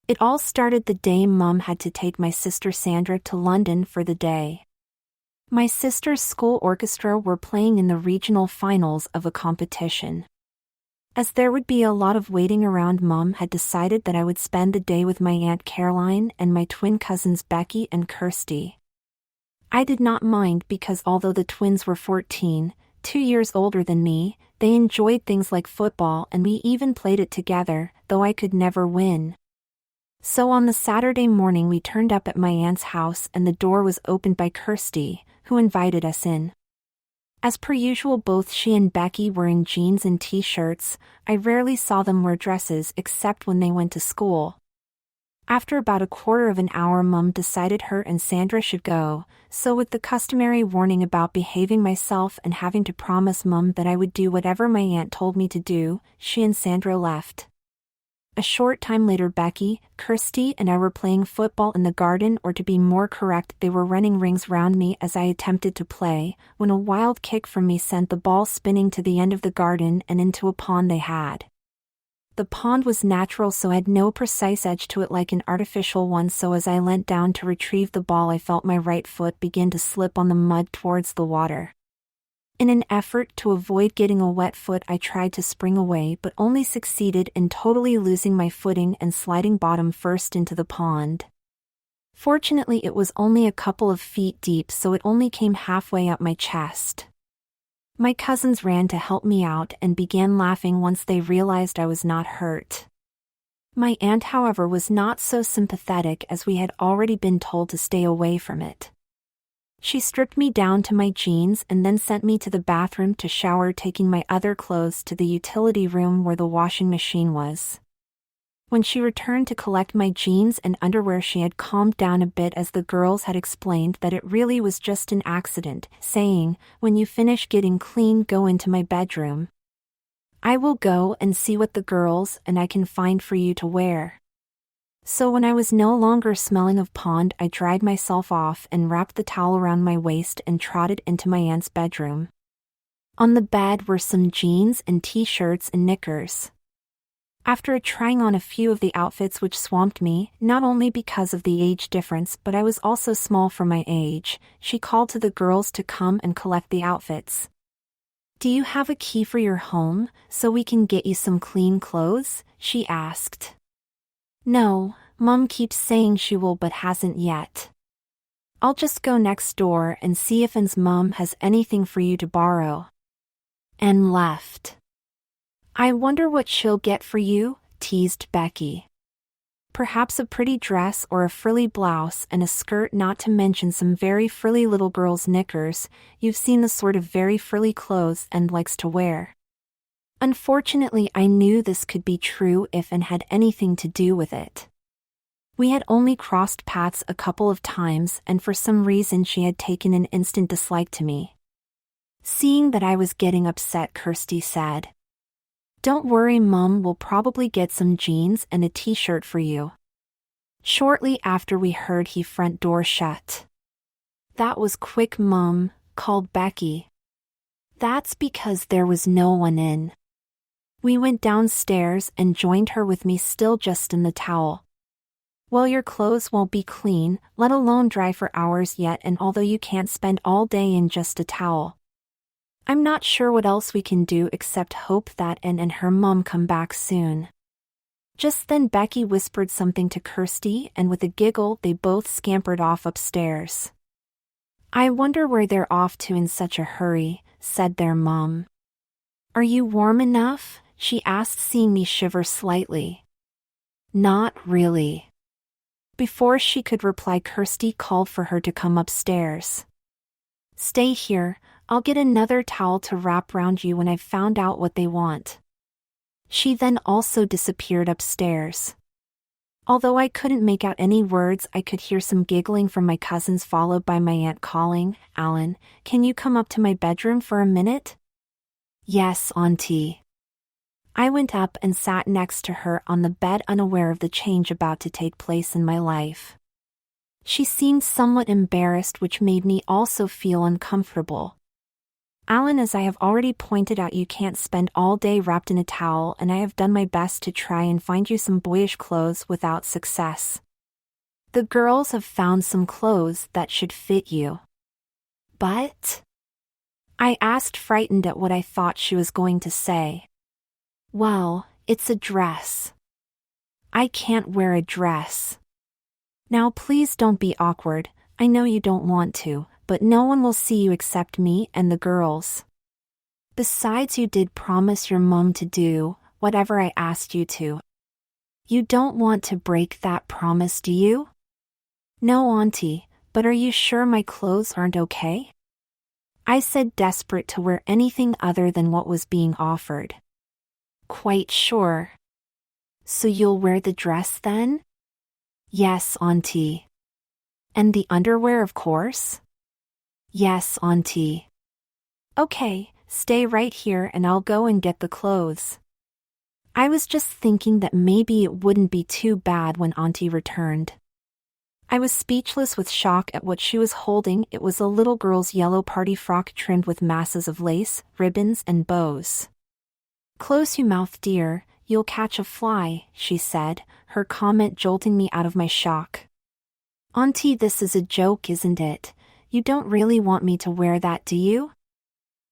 It all started the day Mum had to take my sister Sandra to London for the day. My sister's school orchestra were playing in the regional finals of a competition. As there would be a lot of waiting around, Mum had decided that I would spend the day with my Aunt Caroline and my twin cousins Becky and Kirsty. I did not mind because although the twins were 14, 2 years older than me, they enjoyed things like football and we even played it together, though I could never win. So on the Saturday morning we turned up at my aunt's house and the door was opened by Kirsty, who invited us in. As per usual, both she and Becky were in jeans and t-shirts. I rarely saw them wear dresses except when they went to school. After about a quarter of an hour, Mum decided her and Sandra should go, so with the customary warning about behaving myself and having to promise Mum that I would do whatever my aunt told me to do, she and Sandra left. A short time later, Becky, Kirsty and I were playing football in the garden, or to be more correct, they were running rings round me as I attempted to play, when a wild kick from me sent the ball spinning to the end of the garden and into a pond they had. The pond was natural, so had no precise edge to it like an artificial one, so as I leant down to retrieve the ball I felt my right foot begin to slip on the mud towards the water. In an effort to avoid getting a wet foot, I tried to spring away but only succeeded in totally losing my footing and sliding bottom first into the pond. Fortunately, it was only a couple of feet deep, so it only came halfway up my chest. My cousins ran to help me out and began laughing once they realized I was not hurt. My aunt, however, was not so sympathetic, as we had already been told to stay away from it. She stripped me down to my jeans and then sent me to the bathroom to shower, taking my other clothes to the utility room where the washing machine was. When she returned to collect my jeans and underwear, she had calmed down a bit, as the girls had explained that it really was just an accident, saying, "When you finish getting clean, go into my bedroom. I will go and see what the girls and I can find for you to wear." So when I was no longer smelling of pond, I dried myself off and wrapped the towel around my waist and trotted into my aunt's bedroom. On the bed were some jeans and t-shirts and knickers. After trying on a few of the outfits which swamped me, not only because of the age difference but I was also small for my age, she called to the girls to come and collect the outfits. "Do you have a key for your home, so we can get you some clean clothes?" she asked. "No, Mum keeps saying she will but hasn't yet. I'll just go next door and see if Anne's mum has anything for you to borrow." And left. "I wonder what she'll get for you," teased Becky. "Perhaps a pretty dress or a frilly blouse and a skirt, not to mention some very frilly little girl's knickers. You've seen the sort of very frilly clothes Anne likes to wear." Unfortunately, I knew this could be true if Anne had anything to do with it. We had only crossed paths a couple of times, and for some reason she had taken an instant dislike to me. Seeing that I was getting upset, Kirsty said, "Don't worry, Mum will probably get some jeans and a t-shirt for you." Shortly after, we heard the front door shut. "That was quick, Mum," called Becky. "That's because there was no one in." We went downstairs and joined her, with me still just in the towel. "Well, your clothes won't be clean, let alone dry, for hours yet, and although you can't spend all day in just a towel, I'm not sure what else we can do except hope that Anne and her mum come back soon." Just then Becky whispered something to Kirsty, and with a giggle they both scampered off upstairs. "I wonder where they're off to in such a hurry," said their mum. "Are you warm enough?" she asked, seeing me shiver slightly. "Not really." Before she could reply, Kirsty called for her to come upstairs. "Stay here, I'll get another towel to wrap round you when I've found out what they want." She then also disappeared upstairs. Although I couldn't make out any words, I could hear some giggling from my cousins, followed by my aunt calling, "Alan, can you come up to my bedroom for a minute?" "Yes, Auntie." I went up and sat next to her on the bed, unaware of the change about to take place in my life. She seemed somewhat embarrassed, which made me also feel uncomfortable. Alan, as I have already pointed out, you can't spend all day wrapped in a towel, and I have done my best to try and find you some boyish clothes without success. The girls have found some clothes that should fit you. But? I asked, frightened at what I thought she was going to say. Well, it's a dress. I can't wear a dress. Now please don't be awkward, I know you don't want to, but no one will see you except me and the girls. Besides, you did promise your mom to do whatever I asked you to. You don't want to break that promise, do you? No, Auntie, but are you sure my clothes aren't okay? I said, desperate to wear anything other than what was being offered. Quite sure. So you'll wear the dress then? Yes, Auntie. And the underwear, of course? Yes, Auntie. Okay, stay right here and I'll go and get the clothes. I was just thinking that maybe it wouldn't be too bad when Auntie returned. I was speechless with shock at what she was holding. It was a little girl's yellow party frock trimmed with masses of lace, ribbons, and bows. Close your mouth, dear, you'll catch a fly, she said, her comment jolting me out of my shock. Auntie, this is a joke, isn't it? You don't really want me to wear that, do you?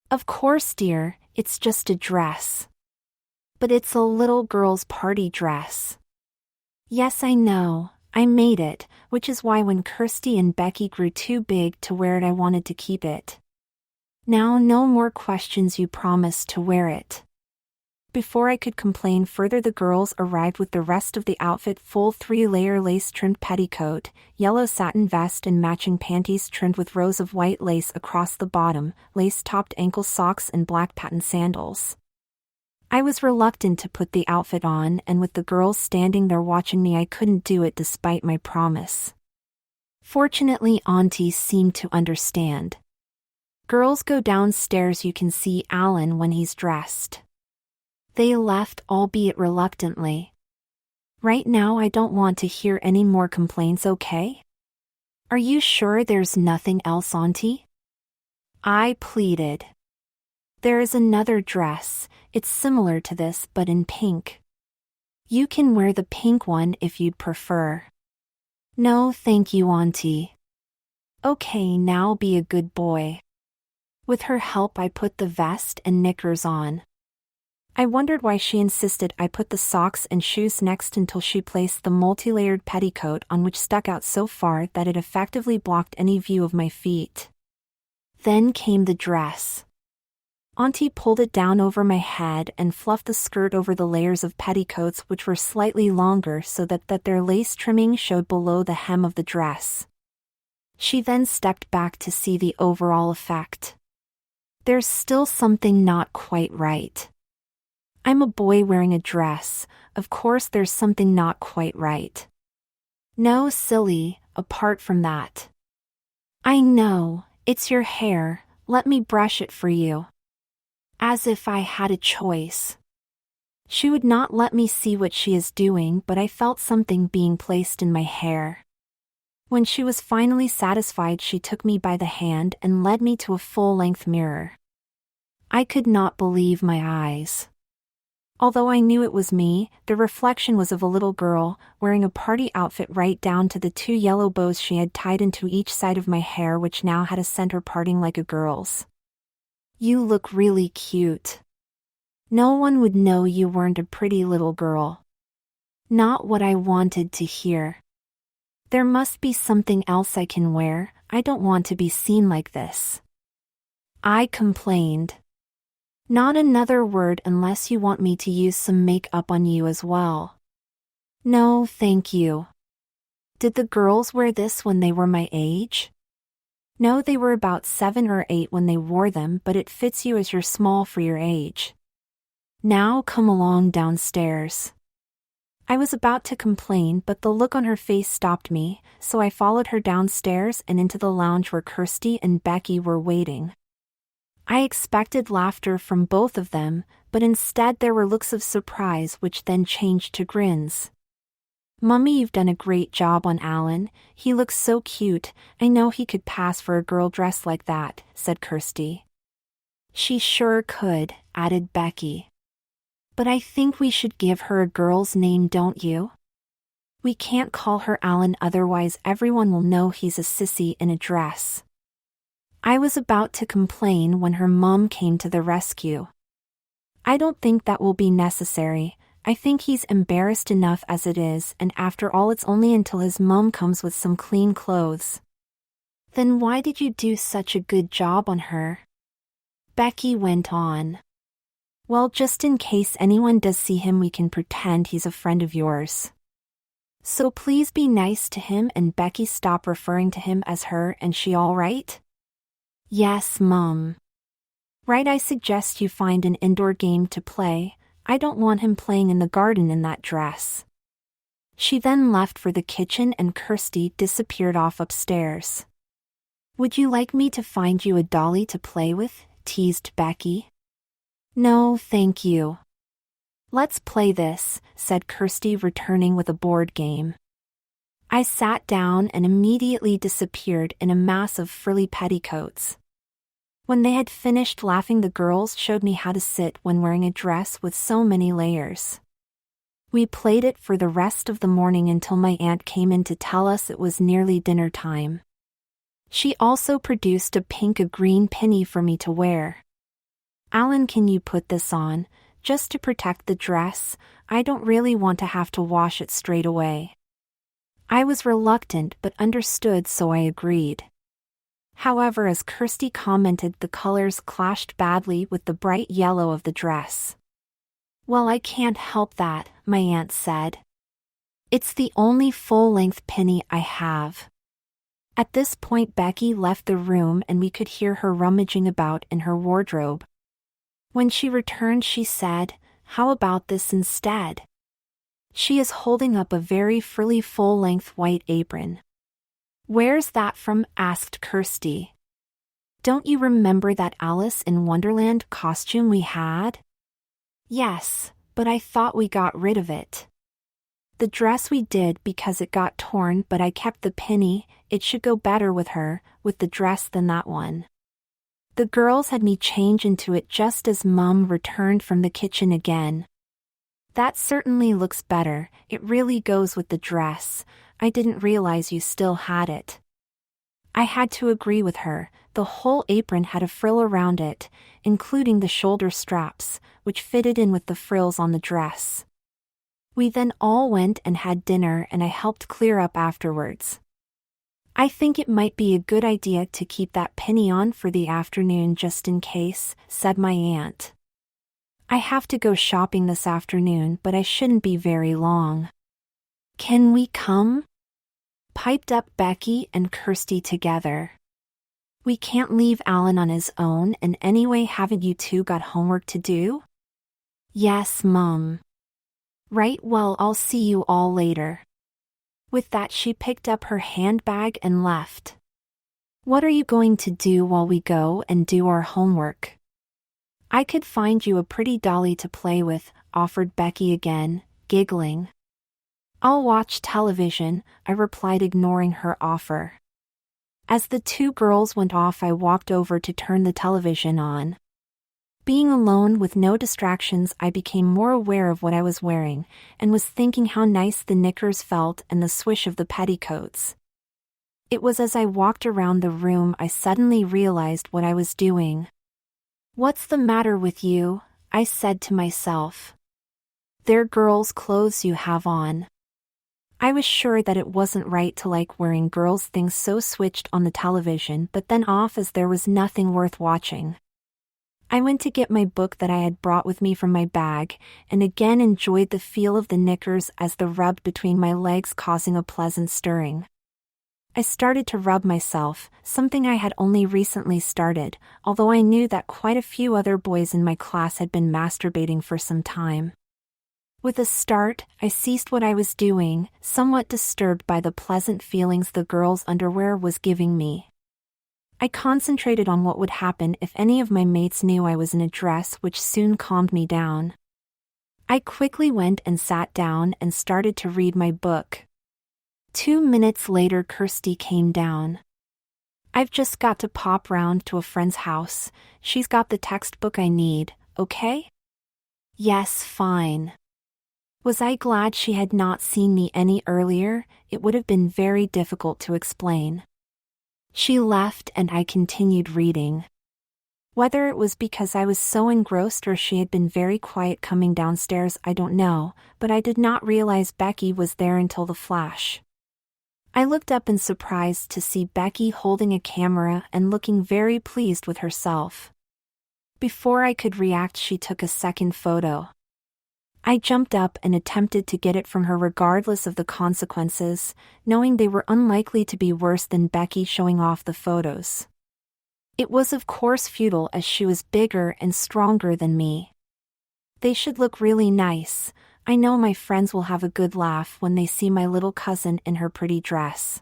Of course, dear, it's just a dress. But it's a little girl's party dress. Yes, I know. I made it, which is why when Kirsty and Becky grew too big to wear it, I wanted to keep it. Now, no more questions, you promised to wear it. Before I could complain further, the girls arrived with the rest of the outfit: full 3-layer lace-trimmed petticoat, yellow satin vest and matching panties trimmed with rows of white lace across the bottom, lace-topped ankle socks and black patent sandals. I was reluctant to put the outfit on, and with the girls standing there watching me, I couldn't do it despite my promise. Fortunately, Auntie seemed to understand. Girls, go downstairs, you can see Alan when he's dressed. They left, albeit reluctantly. Right now I don't want to hear any more complaints, okay? Are you sure there's nothing else, Auntie? I pleaded. There is another dress, it's similar to this but in pink. You can wear the pink one if you'd prefer. No, thank you, Auntie. Okay, now be a good boy. With her help, I put the vest and knickers on. I wondered why she insisted I put the socks and shoes next until she placed the multi-layered petticoat on, which stuck out so far that it effectively blocked any view of my feet. Then came the dress. Auntie pulled it down over my head and fluffed the skirt over the layers of petticoats, which were slightly longer so that their lace trimming showed below the hem of the dress. She then stepped back to see the overall effect. There's still something not quite right. I'm a boy wearing a dress, of course there's something not quite right. No, silly, apart from that. I know, it's your hair, let me brush it for you. As if I had a choice. She would not let me see what she is doing, but I felt something being placed in my hair. When she was finally satisfied, she took me by the hand and led me to a full-length mirror. I could not believe my eyes. Although I knew it was me, the reflection was of a little girl, wearing a party outfit right down to the 2 yellow bows she had tied into each side of my hair, which now had a center parting like a girl's. You look really cute. No one would know you weren't a pretty little girl. Not what I wanted to hear. There must be something else I can wear, I don't want to be seen like this. I complained. Not another word unless you want me to use some makeup on you as well. No, thank you. Did the girls wear this when they were my age? No, they were about 7 or 8 when they wore them, but it fits you as you're small for your age. Now come along downstairs. I was about to complain, but the look on her face stopped me, so I followed her downstairs and into the lounge where Kirsty and Becky were waiting. I expected laughter from both of them, but instead there were looks of surprise which then changed to grins. Mummy, you've done a great job on Alan, he looks so cute, I know he could pass for a girl dressed like that, said Kirsty. She sure could, added Becky. But I think we should give her a girl's name, don't you? We can't call her Alan, otherwise everyone will know he's a sissy in a dress. I was about to complain when her mom came to the rescue. I don't think that will be necessary. I think he's embarrassed enough as it is, and after all it's only until his mom comes with some clean clothes. Then why did you do such a good job on her? Becky went on. Well, just in case anyone does see him, we can pretend he's a friend of yours. So please be nice to him. And Becky, stop referring to him as her. And she all right? Yes, Mom. Right, I suggest you find an indoor game to play. I don't want him playing in the garden in that dress. She then left for the kitchen and Kirsty disappeared off upstairs. Would you like me to find you a dolly to play with? Teased Becky. No, thank you. Let's play this, said Kirsty, returning with a board game. I sat down and immediately disappeared in a mass of frilly petticoats. When they had finished laughing, the girls showed me how to sit when wearing a dress with so many layers. We played it for the rest of the morning until my aunt came in to tell us it was nearly dinner time. She also produced a green pinny for me to wear. Alan, can you put this on? Just to protect the dress, I don't really want to have to wash it straight away. I was reluctant but understood, so I agreed. However, as Kirsty commented, the colors clashed badly with the bright yellow of the dress. Well, I can't help that, my aunt said. It's the only full-length pinny I have. At this point, Becky left the room and we could hear her rummaging about in her wardrobe. When she returned, she said, "How about this instead?" She is holding up a very frilly full-length white apron. Where's that from? Asked Kirsty. Don't you remember that Alice in Wonderland costume we had? Yes, but I thought we got rid of it. The dress we did because it got torn, but I kept the pinny. It should go better with her, with the dress, than that one. The girls had me change into it just as Mum returned from the kitchen again. That certainly looks better, it really goes with the dress. I didn't realize you still had it. I had to agree with her. The whole apron had a frill around it, including the shoulder straps, which fitted in with the frills on the dress. We then all went and had dinner and I helped clear up afterwards. I think it might be a good idea to keep that pinny on for the afternoon just in case, said my aunt. I have to go shopping this afternoon, but I shouldn't be very long. Can we come? Piped up Becky and Kirsty together. We can't leave Alan on his own, and anyway, haven't you two got homework to do? Yes, Mum. Right, well, I'll see you all later. With that, she picked up her handbag and left. What are you going to do while we go and do our homework? I could find you a pretty dolly to play with, offered Becky again, giggling. I'll watch television, I replied, ignoring her offer. As the two girls went off, I walked over to turn the television on. Being alone with no distractions, I became more aware of what I was wearing, and was thinking how nice the knickers felt and the swish of the petticoats. It was as I walked around the room I suddenly realized what I was doing. What's the matter with you? I said to myself. They're girls' clothes you have on. I was sure that it wasn't right to like wearing girls' things so switched on the television, but then off as there was nothing worth watching. I went to get my book that I had brought with me from my bag, and again enjoyed the feel of the knickers as they rubbed between my legs, causing a pleasant stirring. I started to rub myself, something I had only recently started, although I knew that quite a few other boys in my class had been masturbating for some time. With a start, I ceased what I was doing, somewhat disturbed by the pleasant feelings the girls' underwear was giving me. I concentrated on what would happen if any of my mates knew I was in a dress, which soon calmed me down. I quickly went and sat down and started to read my book. 2 minutes later, Kirsty came down. I've just got to pop round to a friend's house. She's got the textbook I need, okay? Yes, fine. Was I glad she had not seen me any earlier? It would have been very difficult to explain. She left and I continued reading. Whether it was because I was so engrossed or she had been very quiet coming downstairs, I don't know, but I did not realize Becky was there until the flash. I looked up in surprise to see Becky holding a camera and looking very pleased with herself. Before I could react, she took a second photo. I jumped up and attempted to get it from her regardless of the consequences, knowing they were unlikely to be worse than Becky showing off the photos. It was of course futile as she was bigger and stronger than me. They should look really nice. I know my friends will have a good laugh when they see my little cousin in her pretty dress.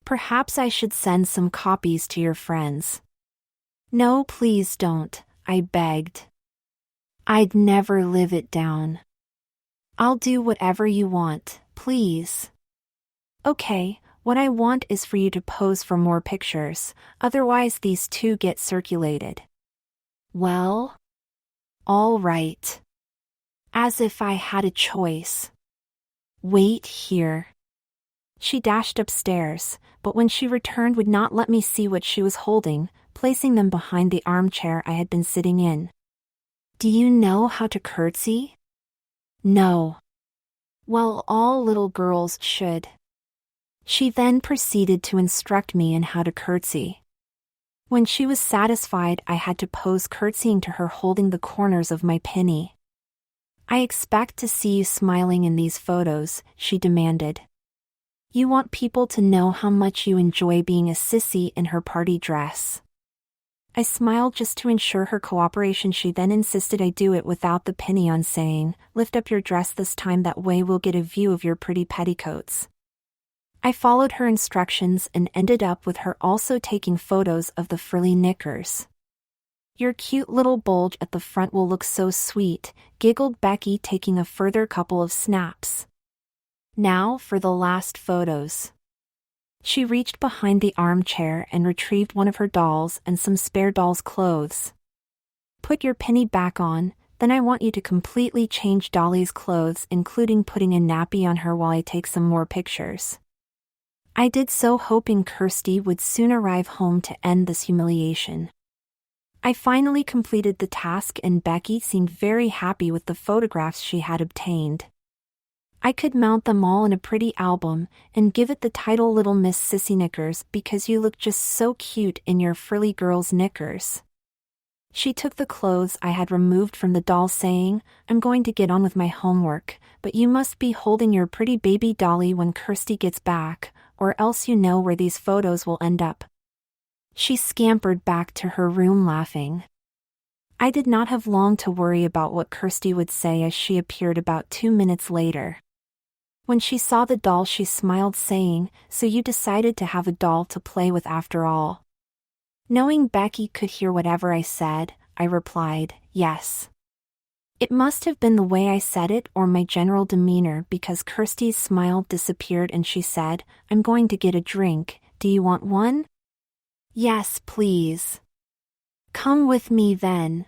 Perhaps I should send some copies to your friends. No, please don't, I begged. I'd never live it down. I'll do whatever you want, please. Okay, what I want is for you to pose for more pictures, otherwise these two get circulated. Well? All right. As if I had a choice. Wait here. She dashed upstairs, but when she returned would not let me see what she was holding, placing them behind the armchair I had been sitting in. Do you know how to curtsy? No. Well, all little girls should. She then proceeded to instruct me in how to curtsy. When she was satisfied, I had to pose curtsying to her holding the corners of my pinny. I expect to see you smiling in these photos, she demanded. You want people to know how much you enjoy being a sissy in her party dress. I smiled just to ensure her cooperation. She then insisted I do it without the pinny on, saying, "Lift up your dress this time, that way we'll get a view of your pretty petticoats." I followed her instructions and ended up with her also taking photos of the frilly knickers. Your cute little bulge at the front will look so sweet, giggled Becky, taking a further couple of snaps. Now for the last photos. She reached behind the armchair and retrieved one of her dolls and some spare doll's clothes. Put your pinny back on, then I want you to completely change Dolly's clothes, including putting a nappy on her while I take some more pictures. I did so, hoping Kirsty would soon arrive home to end this humiliation. I finally completed the task and Becky seemed very happy with the photographs she had obtained. I could mount them all in a pretty album and give it the title Little Miss Sissy Knickers because you look just so cute in your frilly girl's knickers. She took the clothes I had removed from the doll, saying, "I'm going to get on with my homework, but you must be holding your pretty baby Dolly when Kirsty gets back, or else you know where these photos will end up." She scampered back to her room laughing. I did not have long to worry about what Kirsty would say as she appeared about 2 minutes later. When she saw the doll, she smiled, saying, "So you decided to have a doll to play with after all?" Knowing Becky could hear whatever I said, I replied, "Yes." It must have been the way I said it or my general demeanor, because Kirsty's smile disappeared and she said, "I'm going to get a drink, do you want one?" "Yes, please." "Come with me then."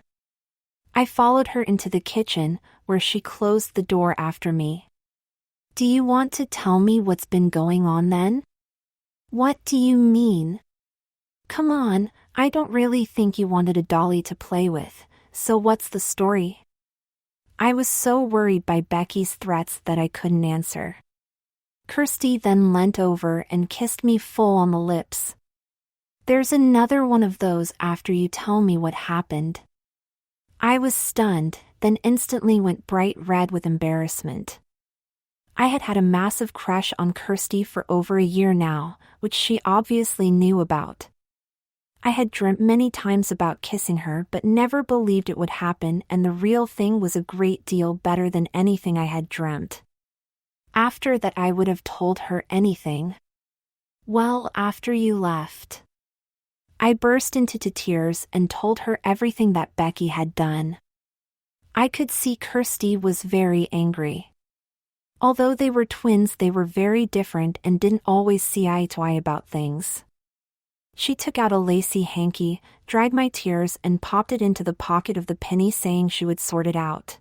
I followed her into the kitchen, where she closed the door after me. "Do you want to tell me what's been going on then?" "What do you mean?" "Come on, I don't really think you wanted a dolly to play with, so what's the story?" I was so worried by Becky's threats that I couldn't answer. Kirsty then leant over and kissed me full on the lips. "There's another one of those after you tell me what happened." I was stunned, then instantly went bright red with embarrassment. I had had a massive crush on Kirsty for over a year now, which she obviously knew about. I had dreamt many times about kissing her but never believed it would happen, and the real thing was a great deal better than anything I had dreamt. After that I would have told her anything. Well, after you left, I burst into tears and told her everything that Becky had done. I could see Kirsty was very angry. Although they were twins, they were very different and didn't always see eye to eye about things. She took out a lacy hanky, dried my tears and popped it into the pocket of the penny, saying she would sort it out.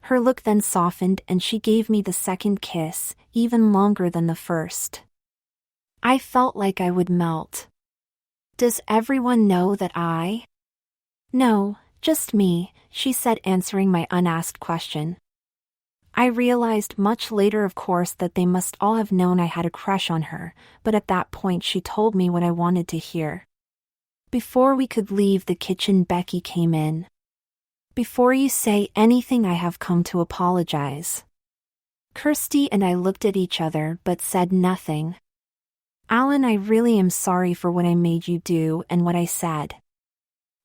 Her look then softened and she gave me the second kiss, even longer than the first. I felt like I would melt. Does everyone know that I? No, just me, she said, answering my unasked question. I realized much later, of course, that they must all have known I had a crush on her, but at that point she told me what I wanted to hear. Before we could leave the kitchen, Becky came in. Before you say anything, I have come to apologize. Kirsty and I looked at each other but said nothing. Alan, I really am sorry for what I made you do and what I said.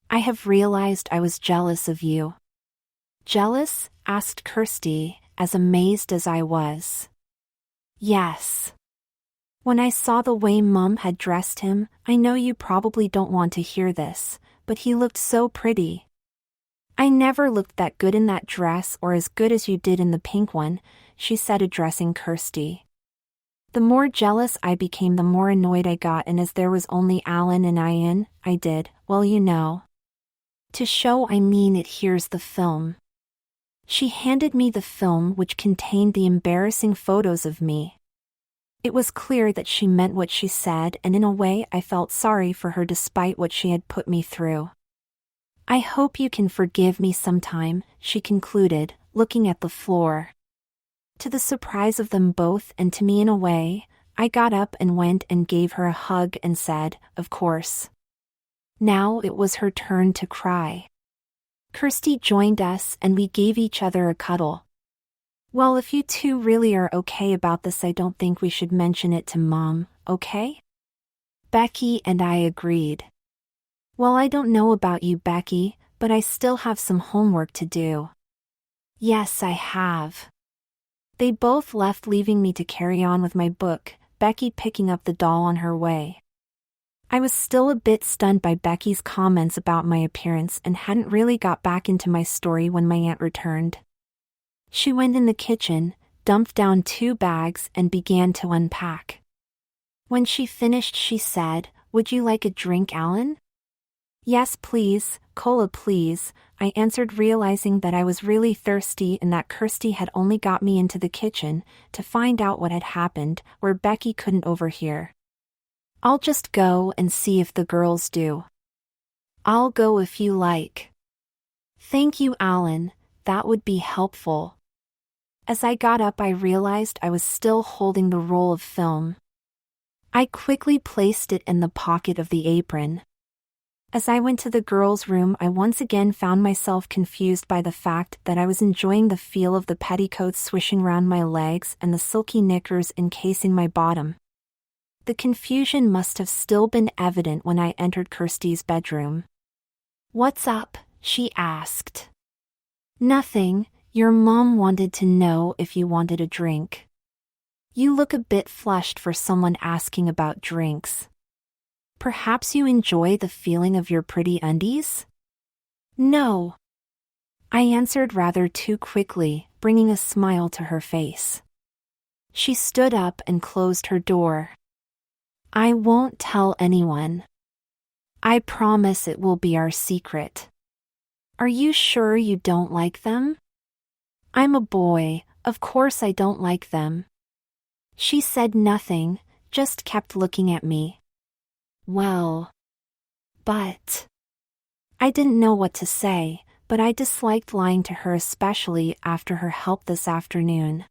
I have realized I was jealous of you. Jealous? Asked Kirsty, as amazed as I was. Yes. When I saw the way Mum had dressed him, I know you probably don't want to hear this, but he looked so pretty. I never looked that good in that dress, or as good as you did in the pink one, she said, addressing Kirsty. The more jealous I became, the more annoyed I got, and as there was only Alan and I in, I did, well, you know. To show I mean it, here's the film. She handed me the film, which contained the embarrassing photos of me. It was clear that she meant what she said, and in a way I felt sorry for her despite what she had put me through. I hope you can forgive me sometime, she concluded, looking at the floor. To the surprise of them both and to me in a way, I got up and went and gave her a hug and said, of course. Now it was her turn to cry. Kirsty joined us and we gave each other a cuddle. Well, if you two really are okay about this, I don't think we should mention it to Mom, okay? Becky and I agreed. Well, I don't know about you, Becky, but I still have some homework to do. Yes, I have. They both left, leaving me to carry on with my book, Becky picking up the doll on her way. I was still a bit stunned by Becky's comments about my appearance and hadn't really got back into my story when my aunt returned. She went in the kitchen, dumped down 2 bags and began to unpack. When she finished, she said, "Would you like a drink, Alan?" "Yes, please, cola please," I answered, realizing that I was really thirsty and that Kirsty had only got me into the kitchen to find out what had happened, where Becky couldn't overhear. "I'll just go and see if the girls do." "I'll go if you like." "Thank you, Alan, that would be helpful." As I got up, I realized I was still holding the roll of film. I quickly placed it in the pocket of the apron. As I went to the girls' room, I once again found myself confused by the fact that I was enjoying the feel of the petticoats swishing round my legs and the silky knickers encasing my bottom. The confusion must have still been evident when I entered Kirsty's bedroom. "What's up?" she asked. "Nothing, your mom wanted to know if you wanted a drink. You look a bit flushed for someone asking about drinks. Perhaps you enjoy the feeling of your pretty undies?" "No," I answered rather too quickly, bringing a smile to her face. She stood up and closed her door. "I won't tell anyone. I promise it will be our secret." "Are you sure you don't like them?" "I'm a boy, of course I don't like them." She said nothing, just kept looking at me. "Well, but..." I didn't know what to say, but I disliked lying to her, especially after her help this afternoon.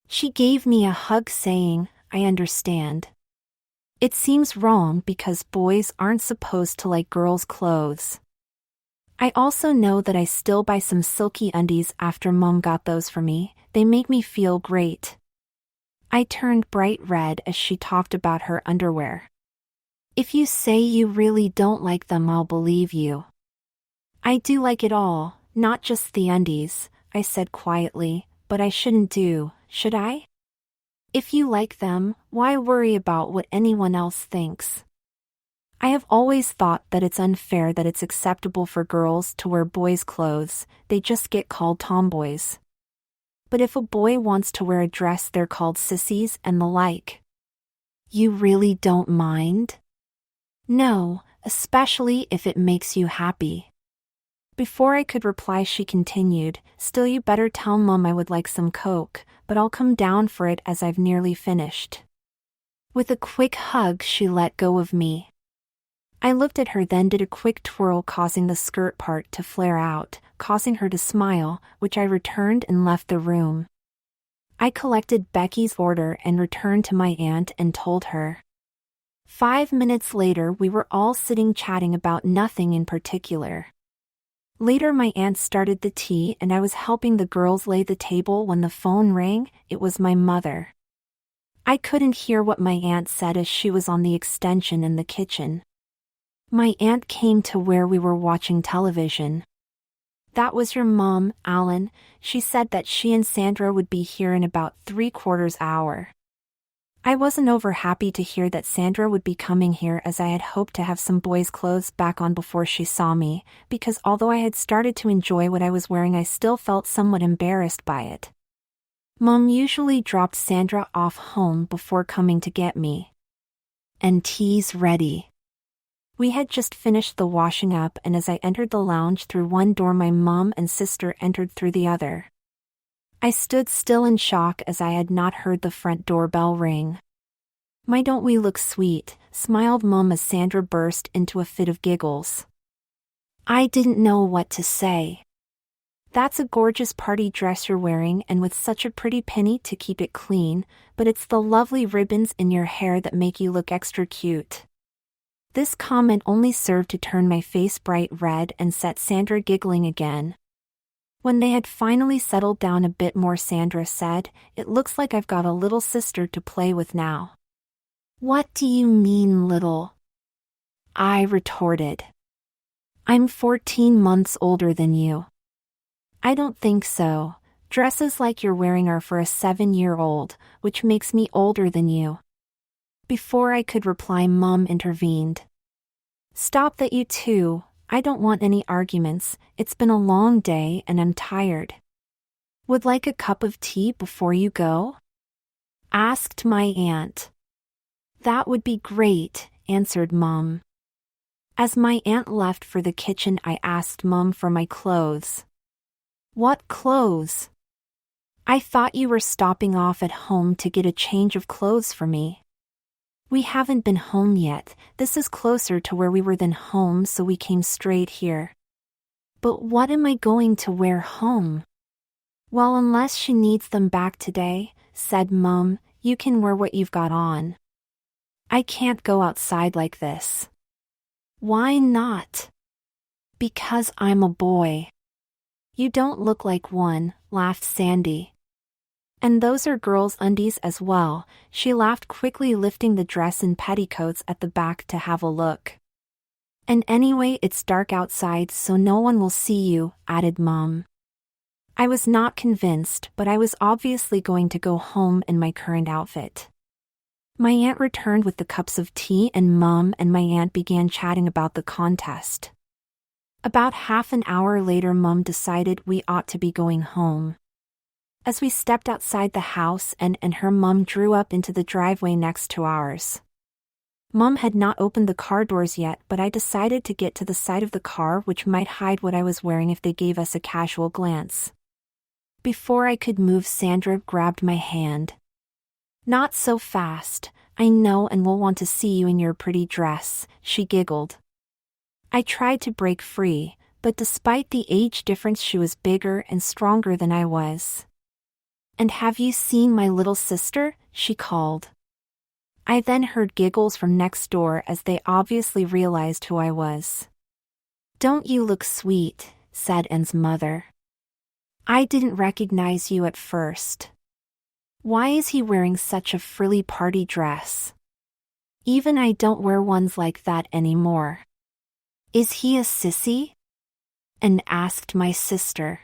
She gave me a hug, saying, "I understand. It seems wrong because boys aren't supposed to like girls' clothes. I also know that I still buy some silky undies after Mom got those for me. They make me feel great." I turned bright red as she talked about her underwear. "If you say you really don't like them, I'll believe you." "I do like it all, not just the undies," I said quietly, "but I shouldn't do, should I? If you like them, why worry about what anyone else thinks? I have always thought that it's unfair that it's acceptable for girls to wear boys' clothes, they just get called tomboys. But if a boy wants to wear a dress, they're called sissies and the like." "You really don't mind?" No, especially if it makes you happy. Before I could reply, she continued, still you better tell Mom I would like some Coke, but I'll come down for it as I've nearly finished. With a quick hug, she let go of me. I looked at her, then did a quick twirl, causing the skirt part to flare out, causing her to smile, which I returned and left the room. I collected Becky's order and returned to my aunt and told her. 5 minutes later, we were all sitting chatting about nothing in particular. Later, my aunt started the tea and I was helping the girls lay the table when the phone rang. It was my mother. I couldn't hear what my aunt said as she was on the extension in the kitchen. My aunt came to where we were watching television. That was your mom, Alan. She said that she and Sandra would be here in about 3/4 hour. I wasn't over happy to hear that Sandra would be coming here, as I had hoped to have some boys' clothes back on before she saw me, because although I had started to enjoy what I was wearing, I still felt somewhat embarrassed by it. Mom usually dropped Sandra off home before coming to get me. And tea's ready. We had just finished the washing up, and as I entered the lounge through one door, my mom and sister entered through the other. I stood still in shock as I had not heard the front doorbell ring. "My, don't we look sweet?" smiled Mom as Sandra burst into a fit of giggles. I didn't know what to say. "That's a gorgeous party dress you're wearing, and with such a pretty penny to keep it clean, but it's the lovely ribbons in your hair that make you look extra cute." This comment only served to turn my face bright red and set Sandra giggling again. When they had finally settled down a bit more, Sandra said, "It looks like I've got a little sister to play with now." "What do you mean, little?" I retorted. "I'm 14 months older than you." "I don't think so. Dresses like you're wearing are for a 7-year-old, which makes me older than you." Before I could reply, Mom intervened. "Stop that, you two. I don't want any arguments. It's been a long day and I'm tired." "Would like a cup of tea before you go?" asked my aunt. "That would be great," answered Mom. As my aunt left for the kitchen, I asked Mom for my clothes. "What clothes?" "I thought you were stopping off at home to get a change of clothes for me." "We haven't been home yet. This is closer to where we were than home, so we came straight here." "But what am I going to wear home?" "Well, unless she needs them back today," said Mom, "you can wear what you've got on." "I can't go outside like this." "Why not?" "Because I'm a boy." "You don't look like one," laughed Sandy. "And those are girls' undies as well," she laughed, quickly lifting the dress and petticoats at the back to have a look. "And anyway, it's dark outside, so no one will see you," added Mom. I was not convinced, but I was obviously going to go home in my current outfit. My aunt returned with the cups of tea, and Mom and my aunt began chatting about the contest. About half an hour later, Mom decided we ought to be going home. As we stepped outside the house, and her mom drew up into the driveway next to ours. Mom had not opened the car doors yet, but I decided to get to the side of the car, which might hide what I was wearing if they gave us a casual glance. Before I could move, Sandra grabbed my hand. "Not so fast. I know and will want to see you in your pretty dress," she giggled. I tried to break free, but despite the age difference, she was bigger and stronger than I was. "And have you seen my little sister?" she called. I then heard giggles from next door as they obviously realized who I was. "Don't you look sweet?" said Anne's mother. "I didn't recognize you at first." "Why is he wearing such a frilly party dress?" "Even I don't wear ones like that anymore." "Is he a sissy?" Anne asked my sister.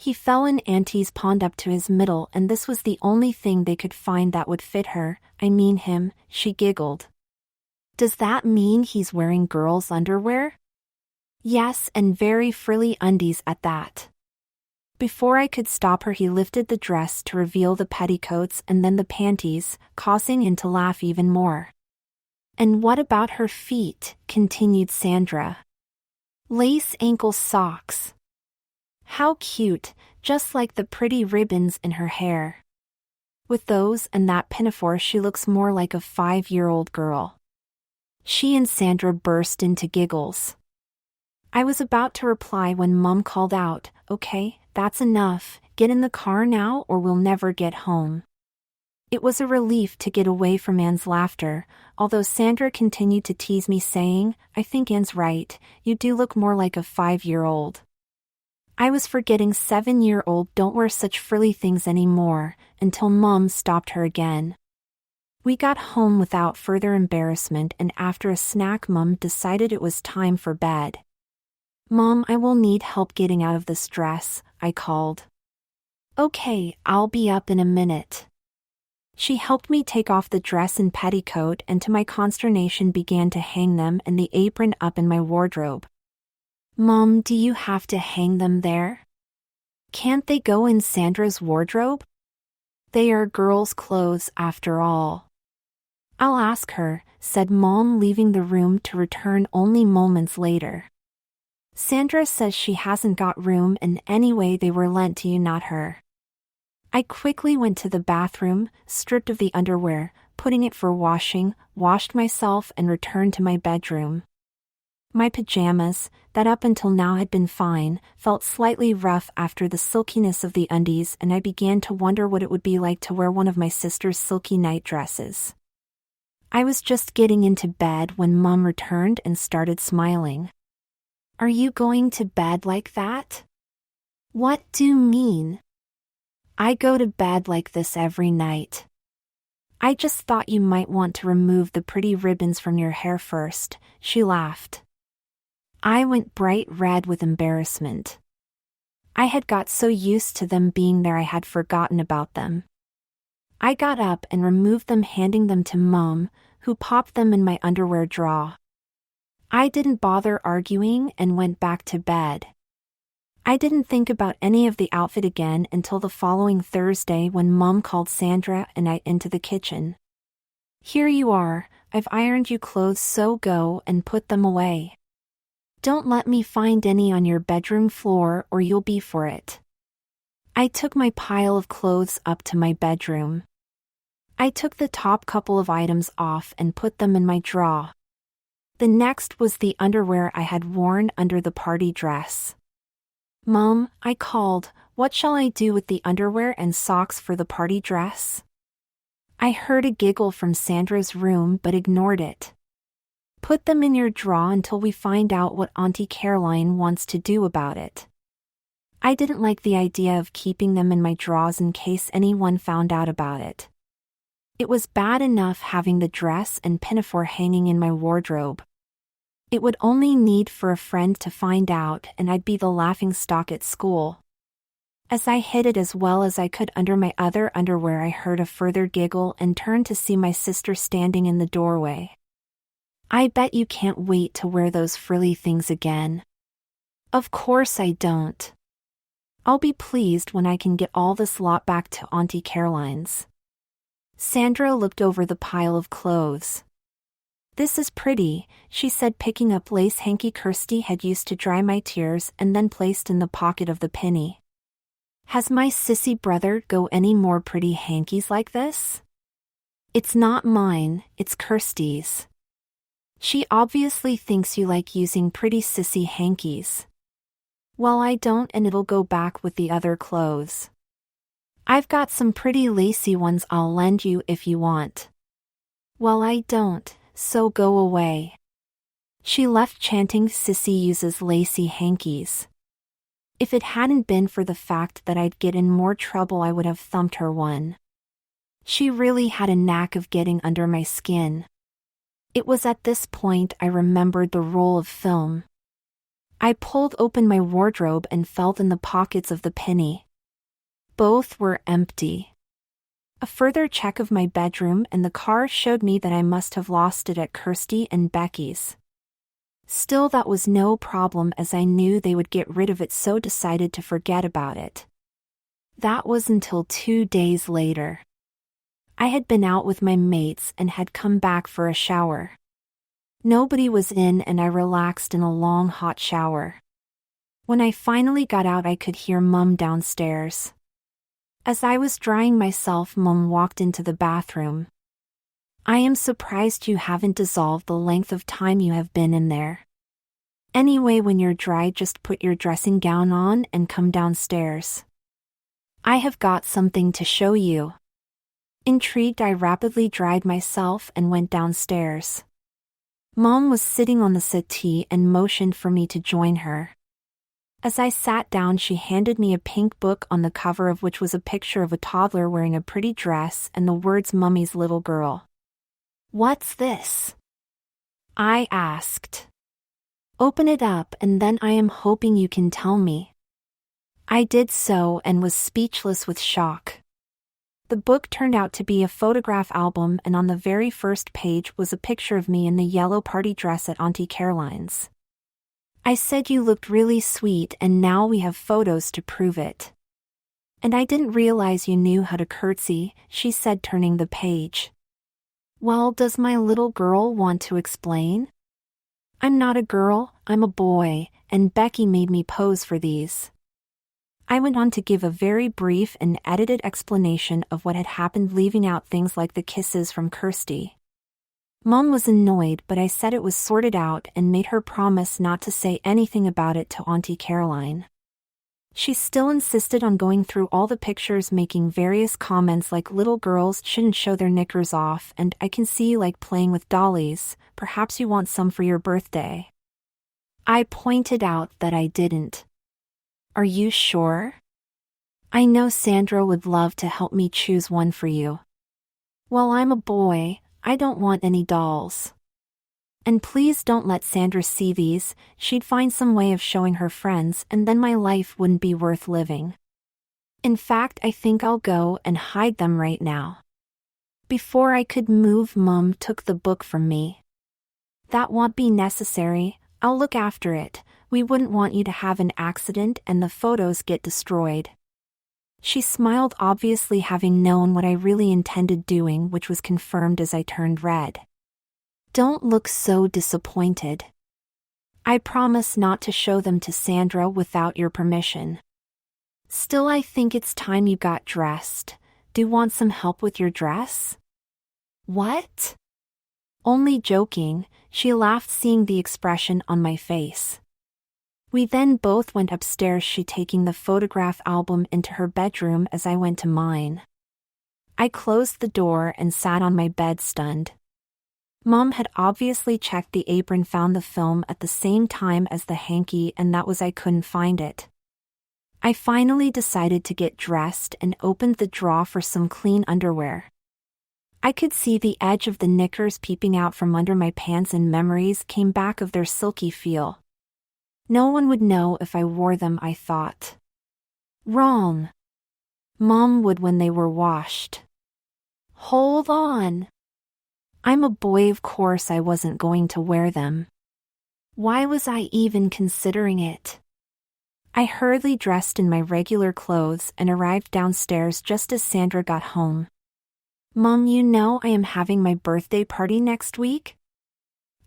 "He fell in Auntie's pond up to his middle, and this was the only thing they could find that would fit her, I mean him," she giggled. "Does that mean he's wearing girls' underwear?" "Yes, and very frilly undies at that." Before I could stop her, he lifted the dress to reveal the petticoats and then the panties, causing Anne to laugh even more. And what about her feet? Continued Sandra. Lace ankle socks. How cute, just like the pretty ribbons in her hair. With those and that pinafore she looks more like a 5-year-old girl. She and Sandra burst into giggles. I was about to reply when Mom called out, "Okay, that's enough, get in the car now or we'll never get home." It was a relief to get away from Anne's laughter, although Sandra continued to tease me saying, "I think Anne's right, you do look more like a 5-year-old. I was forgetting 7-year-old don't wear such frilly things anymore, until Mom stopped her again. We got home without further embarrassment, and after a snack Mom decided it was time for bed. "Mom, I will need help getting out of this dress," I called. "Okay, I'll be up in a minute." She helped me take off the dress and petticoat and to my consternation began to hang them and the apron up in my wardrobe. "Mom, do you have to hang them there? Can't they go in Sandra's wardrobe? They are girls' clothes after all." "I'll ask her," said Mom, leaving the room to return only moments later. "Sandra says she hasn't got room and anyway they were lent to you, not her." I quickly went to the bathroom, stripped of the underwear, putting it for washing, washed myself and returned to my bedroom. My pajamas, that up until now had been fine, felt slightly rough after the silkiness of the undies and I began to wonder what it would be like to wear one of my sister's silky night dresses. I was just getting into bed when Mom returned and started smiling. "Are you going to bed like that?" "What do you mean?" "I go to bed like this every night." "I just thought you might want to remove the pretty ribbons from your hair first," she laughed. I went bright red with embarrassment. I had got so used to them being there I had forgotten about them. I got up and removed them, handing them to Mom, who popped them in my underwear drawer. I didn't bother arguing and went back to bed. I didn't think about any of the outfit again until the following Thursday when Mom called Sandra and I into the kitchen. "Here you are, I've ironed you clothes, so go and put them away. Don't let me find any on your bedroom floor or you'll be for it." I took my pile of clothes up to my bedroom. I took the top couple of items off and put them in my drawer. The next was the underwear I had worn under the party dress. "Mom," I called, "what shall I do with the underwear and socks for the party dress?" I heard a giggle from Sandra's room but ignored it. "Put them in your drawer until we find out what Auntie Caroline wants to do about it." I didn't like the idea of keeping them in my drawers in case anyone found out about it. It was bad enough having the dress and pinafore hanging in my wardrobe. It would only need for a friend to find out and I'd be the laughingstock at school. As I hid it as well as I could under my other underwear, I heard a further giggle and turned to see my sister standing in the doorway. "I bet you can't wait to wear those frilly things again." "Of course I don't. I'll be pleased when I can get all this lot back to Auntie Caroline's." Sandra looked over the pile of clothes. "This is pretty," she said, picking up lace hanky Kirsty had used to dry my tears and then placed in the pocket of the penny. "Has my sissy brother go any more pretty hankies like this?" "It's not mine, it's Kirsty's. She obviously thinks you like using pretty sissy hankies." "Well, I don't, and it'll go back with the other clothes. I've got some pretty lacy ones I'll lend you if you want." "Well, I don't, so go away." She left chanting "Sissy uses lacy hankies." If it hadn't been for the fact that I'd get in more trouble, I would have thumped her one. She really had a knack of getting under my skin. It was at this point I remembered the roll of film. I pulled open my wardrobe and felt in the pockets of the penny. Both were empty. A further check of my bedroom and the car showed me that I must have lost it at Kirsty and Becky's. Still, that was no problem as I knew they would get rid of it, so decided to forget about it. That was until 2 days later. I had been out with my mates and had come back for a shower. Nobody was in and I relaxed in a long hot shower. When I finally got out, I could hear Mum downstairs. As I was drying myself, Mum walked into the bathroom. "I am surprised you haven't dissolved the length of time you have been in there. Anyway, when you're dry, just put your dressing gown on and come downstairs. I have got something to show you." Intrigued, I rapidly dried myself and went downstairs. Mom was sitting on the settee and motioned for me to join her. As I sat down, she handed me a pink book on the cover of which was a picture of a toddler wearing a pretty dress and the words "Mummy's Little Girl." "What's this?" I asked. "Open it up and then I am hoping you can tell me." I did so and was speechless with shock. The book turned out to be a photograph album, and on the very first page was a picture of me in the yellow party dress at Auntie Caroline's. "I said you looked really sweet and now we have photos to prove it." "And I didn't realize you knew how to curtsy," she said, turning the page. "Well, does my little girl want to explain?" "I'm not a girl, I'm a boy, and Becky made me pose for these." I went on to give a very brief and edited explanation of what had happened, leaving out things like the kisses from Kirsty. Mom was annoyed, but I said it was sorted out and made her promise not to say anything about it to Auntie Caroline. She still insisted on going through all the pictures, making various comments like little girls shouldn't show their knickers off and "I can see you like playing with dollies, perhaps you want some for your birthday." I pointed out that I didn't. "Are you sure? I know Sandra would love to help me choose one for you." "Well, I'm a boy, I don't want any dolls. And please don't let Sandra see these, she'd find some way of showing her friends and then my life wouldn't be worth living. In fact, I think I'll go and hide them right now." Before I could move, Mum took the book from me. "That won't be necessary, I'll look after it. We wouldn't want you to have an accident and the photos get destroyed." She smiled, obviously having known what I really intended doing, which was confirmed as I turned red. "Don't look so disappointed. I promise not to show them to Sandra without your permission. Still, I think it's time you got dressed. Do you want some help with your dress?" "What?" "Only joking," she laughed, seeing the expression on my face. We then both went upstairs, she taking the photograph album into her bedroom as I went to mine. I closed the door and sat on my bed stunned. Mom had obviously checked the apron, found the film at the same time as the hanky, and that was I couldn't find it. I finally decided to get dressed and opened the drawer for some clean underwear. I could see the edge of the knickers peeping out from under my pants, and memories came back of their silky feel. No one would know if I wore them, I thought. Wrong. Mom would when they were washed. Hold on. I'm a boy, of course I wasn't going to wear them. Why was I even considering it? I hurriedly dressed in my regular clothes and arrived downstairs just as Sandra got home. "Mom, you know I am having my birthday party next week?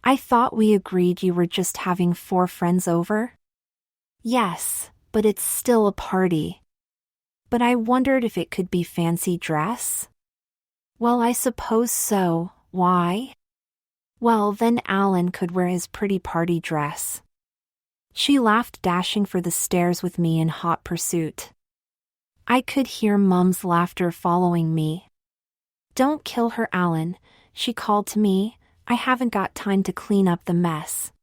I thought we agreed you were just having 4 friends over." "Yes, but it's still a party. But I wondered if it could be fancy dress." "Well, I suppose so. Why?" "Well, then Alan could wear his pretty party dress." She laughed, dashing for the stairs with me in hot pursuit. I could hear Mum's laughter following me. "Don't kill her, Alan," she called to me. "I haven't got time to clean up the mess."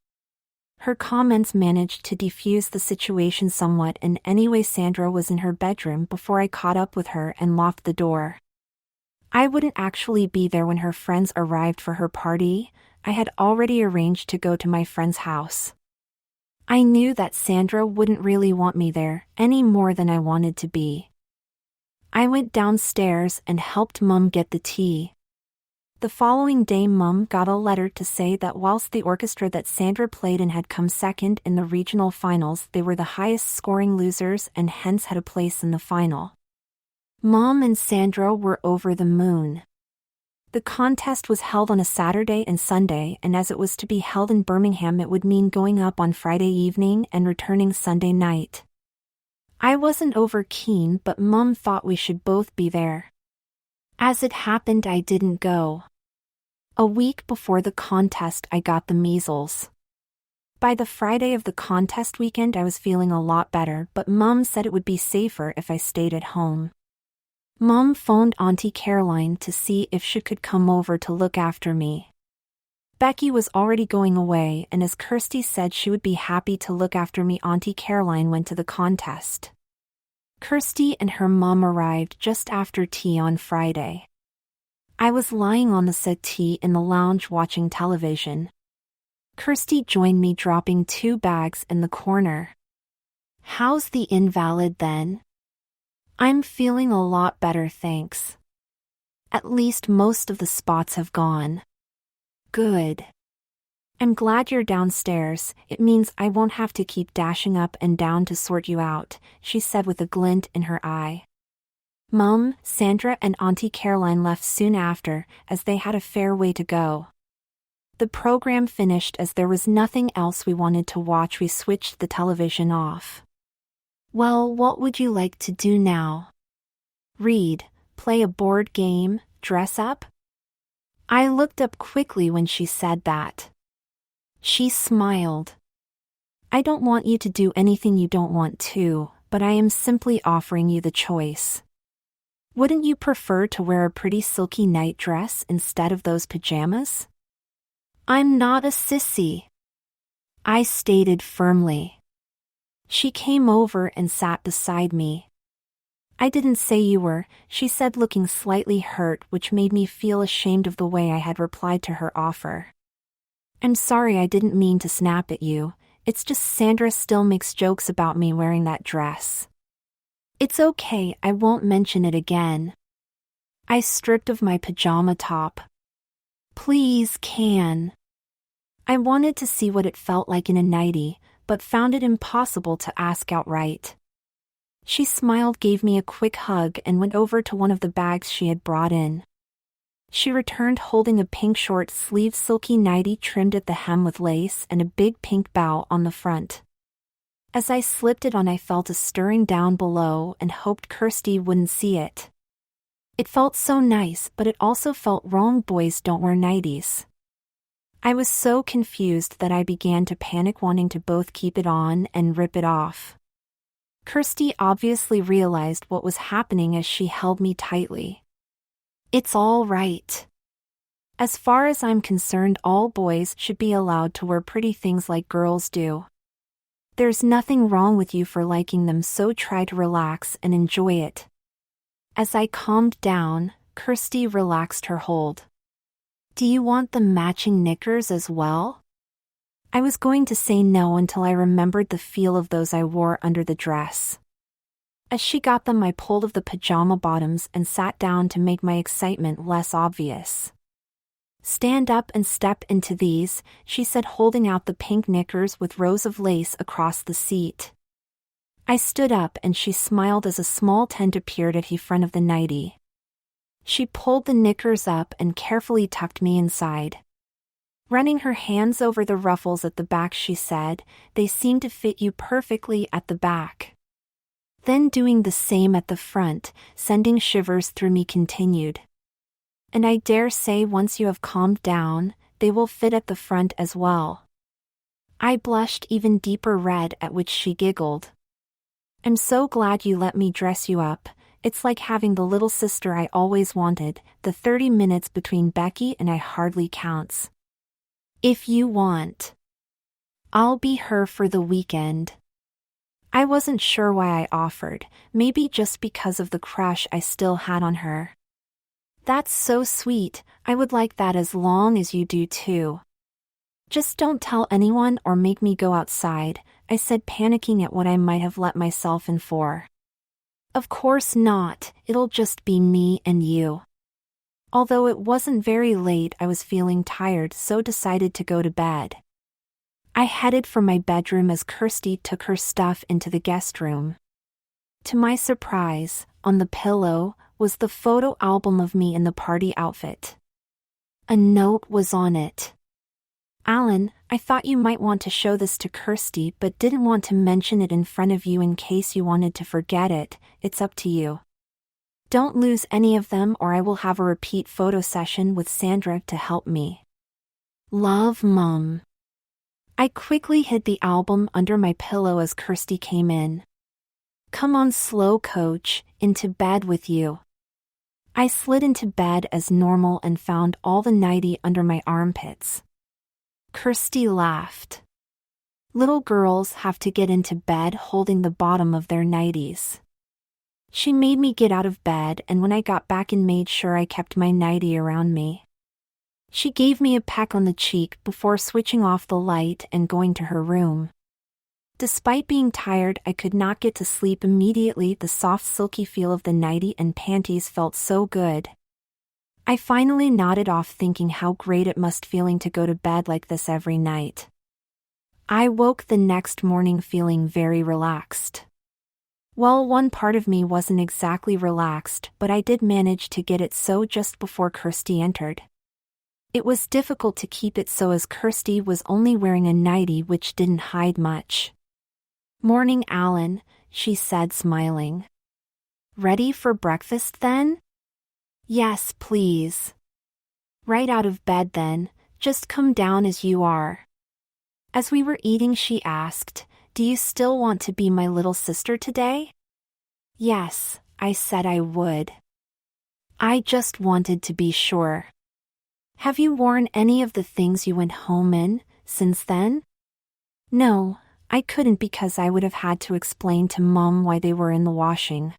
Her comments managed to defuse the situation somewhat, and anyway, Sandra was in her bedroom before I caught up with her and locked the door. I wouldn't actually be there when her friends arrived for her party. I had already arranged to go to my friend's house. I knew that Sandra wouldn't really want me there any more than I wanted to be. I went downstairs and helped Mum get the tea. The following day, Mum got a letter to say that whilst the orchestra that Sandra played in had come second in the regional finals, they were the highest scoring losers and hence had a place in the final. Mom and Sandra were over the moon. The contest was held on a Saturday and Sunday, and as it was to be held in Birmingham, it would mean going up on Friday evening and returning Sunday night. I wasn't over keen, but Mum thought we should both be there. As it happened, I didn't go. A week before the contest, I got the measles. By the Friday of the contest weekend, I was feeling a lot better, but Mum said it would be safer if I stayed at home. Mum phoned Auntie Caroline to see if she could come over to look after me. Becky was already going away, and as Kirsty said she would be happy to look after me, Auntie Caroline went to the contest. Kirsty and her mom arrived just after tea on Friday. I was lying on the settee in the lounge watching television. Kirsty joined me, dropping 2 bags in the corner. "How's the invalid then?" "I'm feeling a lot better, thanks. At least most of the spots have gone." "Good. I'm glad you're downstairs. It means I won't have to keep dashing up and down to sort you out," she said with a glint in her eye. Mum, Sandra, and Auntie Caroline left soon after, as they had a fair way to go. The program finished. As there was nothing else we wanted to watch, we switched the television off. "Well, what would you like to do now? Read, play a board game, dress up?" I looked up quickly when she said that. She smiled. "I don't want you to do anything you don't want to, but I am simply offering you the choice. Wouldn't you prefer to wear a pretty silky nightdress instead of those pajamas?" "I'm not a sissy," I stated firmly. She came over and sat beside me. "I didn't say you were," she said, looking slightly hurt, which made me feel ashamed of the way I had replied to her offer. "I'm sorry, I didn't mean to snap at you. It's just Sandra still makes jokes about me wearing that dress." "It's okay, I won't mention it again." I stripped of my pajama top. "Please, can." I wanted to see what it felt like in a nightie, but found it impossible to ask outright. She smiled, gave me a quick hug, and went over to one of the bags she had brought in. She returned holding a pink short-sleeved silky nightie trimmed at the hem with lace and a big pink bow on the front. As I slipped it on, I felt a stirring down below and hoped Kirsty wouldn't see it. It felt so nice, but it also felt wrong. Boys don't wear nighties. I was so confused that I began to panic, wanting to both keep it on and rip it off. Kirsty obviously realized what was happening as she held me tightly. "It's all right. As far as I'm concerned, all boys should be allowed to wear pretty things like girls do. There's nothing wrong with you for liking them, so try to relax and enjoy it." As I calmed down, Kirsty relaxed her hold. "Do you want the matching knickers as well?" I was going to say no until I remembered the feel of those I wore under the dress. As she got them, I pulled off the pajama bottoms and sat down to make my excitement less obvious. "Stand up and step into these," she said, holding out the pink knickers with rows of lace across the seat. I stood up and she smiled as a small tent appeared at the front of the nightie. She pulled the knickers up and carefully tucked me inside. Running her hands over the ruffles at the back, she said, "They seem to fit you perfectly at the back." Then doing the same at the front, sending shivers through me, continued. "And I dare say once you have calmed down, they will fit at the front as well." I blushed even deeper red, at which she giggled. "I'm so glad you let me dress you up. It's like having the little sister I always wanted. The 30 minutes between Becky and I hardly counts. If you want, I'll be her for the weekend." I wasn't sure why I offered, maybe just because of the crush I still had on her. "That's so sweet, I would like that as long as you do too. Just don't tell anyone or make me go outside," I said, panicking at what I might have let myself in for. "Of course not, it'll just be me and you." Although it wasn't very late, I was feeling tired, so decided to go to bed. I headed for my bedroom as Kirsty took her stuff into the guest room. To my surprise, on the pillow was the photo album of me in the party outfit. A note was on it. Alan, I thought you might want to show this to Kirsty but didn't want to mention it in front of you in case you wanted to forget it. It's up to you. Don't lose any of them or I will have a repeat photo session with Sandra to help me. Love, Mom. I quickly hid the album under my pillow as Kirsty came in. Come on, slow coach, into bed with you. I slid into bed as normal and found all the nightie under my armpits. Kirsty laughed. Little girls have to get into bed holding the bottom of their nighties. She made me get out of bed and when I got back and made sure I kept my nightie around me. She gave me a peck on the cheek before switching off the light and going to her room. Despite being tired, I could not get to sleep immediately. The soft silky feel of the nightie and panties felt so good. I finally nodded off thinking how great it must feeling to go to bed like this every night. I woke the next morning feeling very relaxed. Well, one part of me wasn't exactly relaxed, but I did manage to get it so just before Kirsty entered. It was difficult to keep it so as Kirsty was only wearing a nightie which didn't hide much. Morning, Alan, she said smiling. Ready for breakfast then? Yes, please. Right out of bed then, just come down as you are. As we were eating she asked, do you still want to be my little sister today? Yes, I said I would. I just wanted to be sure. Have you worn any of the things you went home in, since then? No, I couldn't because I would have had to explain to Mom why they were in the washing.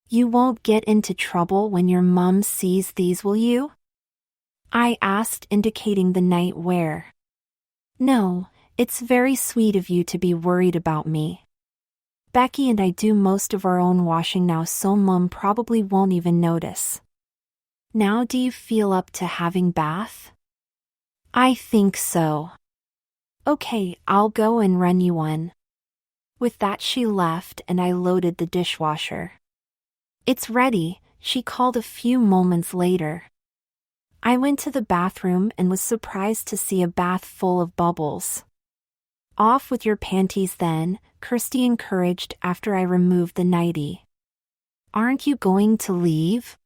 You won't get into trouble when your mom sees these, will you? I asked, indicating the nightwear. No, it's very sweet of you to be worried about me. Becky and I do most of our own washing now, so Mom probably won't even notice. Now do you feel up to having bath? I think so. Okay, I'll go and run you one. With that she left and I loaded the dishwasher. It's ready, she called a few moments later. I went to the bathroom and was surprised to see a bath full of bubbles. Off with your panties then, Kirsty encouraged after I removed the nightie. Aren't you going to leave?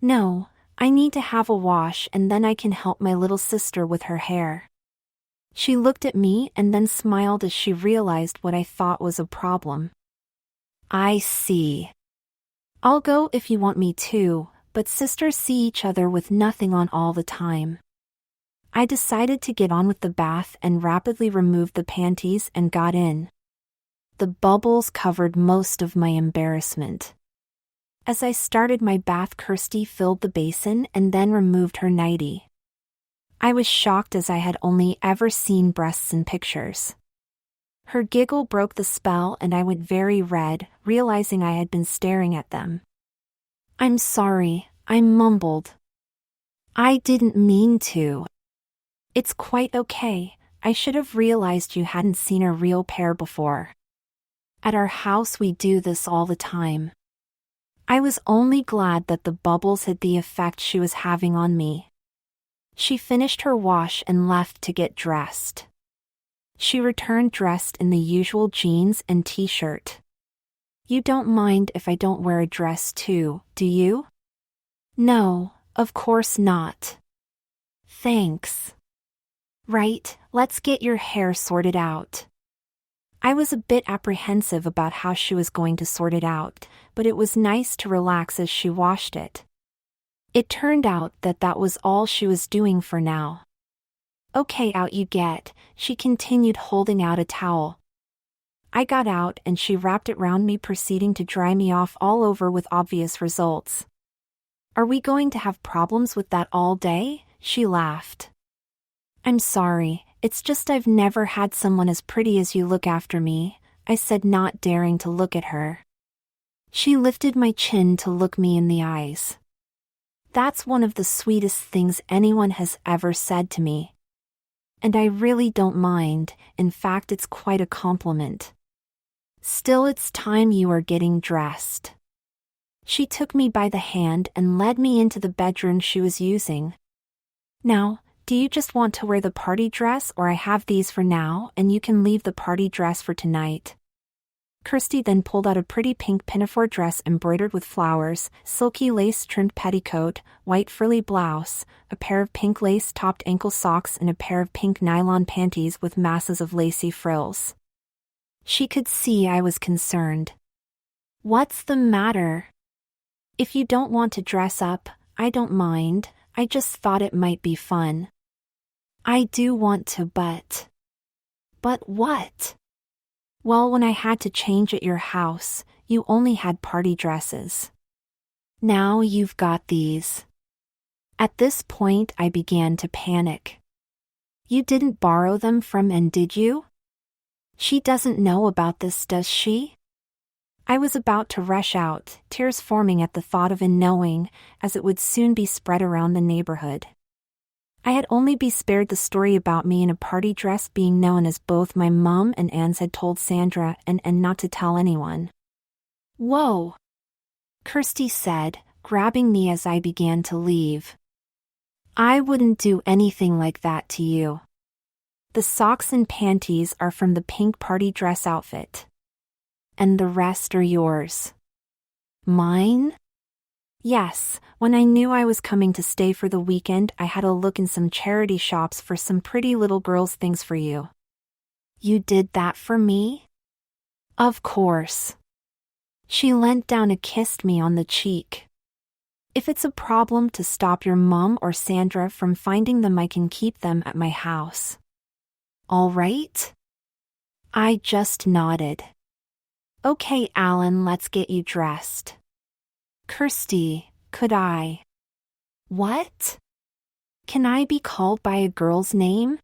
No, I need to have a wash and then I can help my little sister with her hair. She looked at me and then smiled as she realized what I thought was a problem. I see. I'll go if you want me to, but sisters see each other with nothing on all the time. I decided to get on with the bath and rapidly removed the panties and got in. The bubbles covered most of my embarrassment. As I started my bath, Kirsty filled the basin and then removed her nightie. I was shocked as I had only ever seen breasts in pictures. Her giggle broke the spell and I went very red, realizing I had been staring at them. I'm sorry, I mumbled. I didn't mean to. It's quite okay, I should have realized you hadn't seen a real pair before. At our house we do this all the time. I was only glad that the bubbles had the effect she was having on me. She finished her wash and left to get dressed. She returned dressed in the usual jeans and t-shirt. You don't mind if I don't wear a dress too, do you? No, of course not. Thanks. Right, let's get your hair sorted out. I was a bit apprehensive about how she was going to sort it out, but it was nice to relax as she washed it. It turned out that that was all she was doing for now. Okay, out you get, she continued holding out a towel. I got out and she wrapped it round me, proceeding to dry me off all over with obvious results. Are we going to have problems with that all day? She laughed. I'm sorry, it's just I've never had someone as pretty as you look after me, I said, not daring to look at her. She lifted my chin to look me in the eyes. That's one of the sweetest things anyone has ever said to me. And I really don't mind, in fact it's quite a compliment. Still, it's time you are getting dressed. She took me by the hand and led me into the bedroom she was using. Now, do you just want to wear the party dress, or I have these for now and you can leave the party dress for tonight? Kirsty then pulled out a pretty pink pinafore dress embroidered with flowers, silky lace-trimmed petticoat, white frilly blouse, a pair of pink lace-topped ankle socks and a pair of pink nylon panties with masses of lacy frills. She could see I was concerned. What's the matter? If you don't want to dress up, I don't mind, I just thought it might be fun. I do want to, but... But what? Well, when I had to change at your house, you only had party dresses. Now you've got these. At this point I began to panic. You didn't borrow them from Anne, did you? She doesn't know about this, does she? I was about to rush out, tears forming at the thought of Anne knowing, as it would soon be spread around the neighborhood. I had only been spared the story about me in a party dress being known, as both my mom and Anne's had told Sandra and not to tell anyone. Whoa! Kirsty said, grabbing me as I began to leave. I wouldn't do anything like that to you. The socks and panties are from the pink party dress outfit. And the rest are yours. Mine? Yes, when I knew I was coming to stay for the weekend, I had a look in some charity shops for some pretty little girls' things for you. You did that for me? Of course. She leant down and kissed me on the cheek. If it's a problem to stop your mom or Sandra from finding them, I can keep them at my house. All right? I just nodded. Okay, Alan, let's get you dressed. Kirsty, could I? What? Can I be called by a girl's name?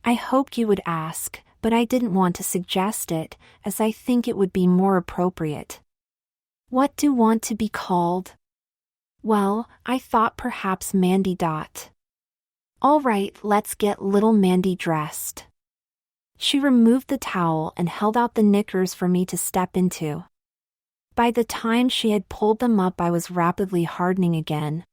I hoped you would ask, but I didn't want to suggest it, as I think it would be more appropriate. What do you want to be called? Well, I thought perhaps Mandy. All right, let's get little Mandy dressed. She removed the towel and held out the knickers for me to step into. By the time she had pulled them up, I was rapidly hardening again.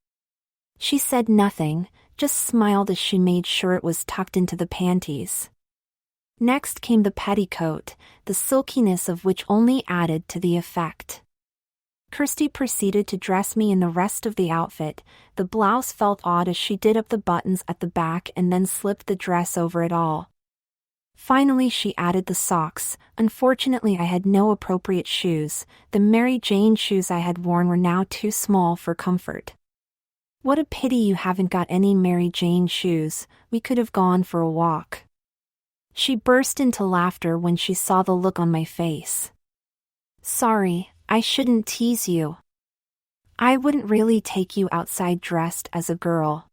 She said nothing, just smiled as she made sure it was tucked into the panties. Next came the petticoat, the silkiness of which only added to the effect. Kirsty proceeded to dress me in the rest of the outfit. The blouse felt odd as she did up the buttons at the back and then slipped the dress over it all. Finally she added the socks. Unfortunately I had no appropriate shoes. The Mary Jane shoes I had worn were now too small for comfort. What a pity you haven't got any Mary Jane shoes, we could have gone for a walk. She burst into laughter when she saw the look on my face. Sorry, I shouldn't tease you. I wouldn't really take you outside dressed as a girl.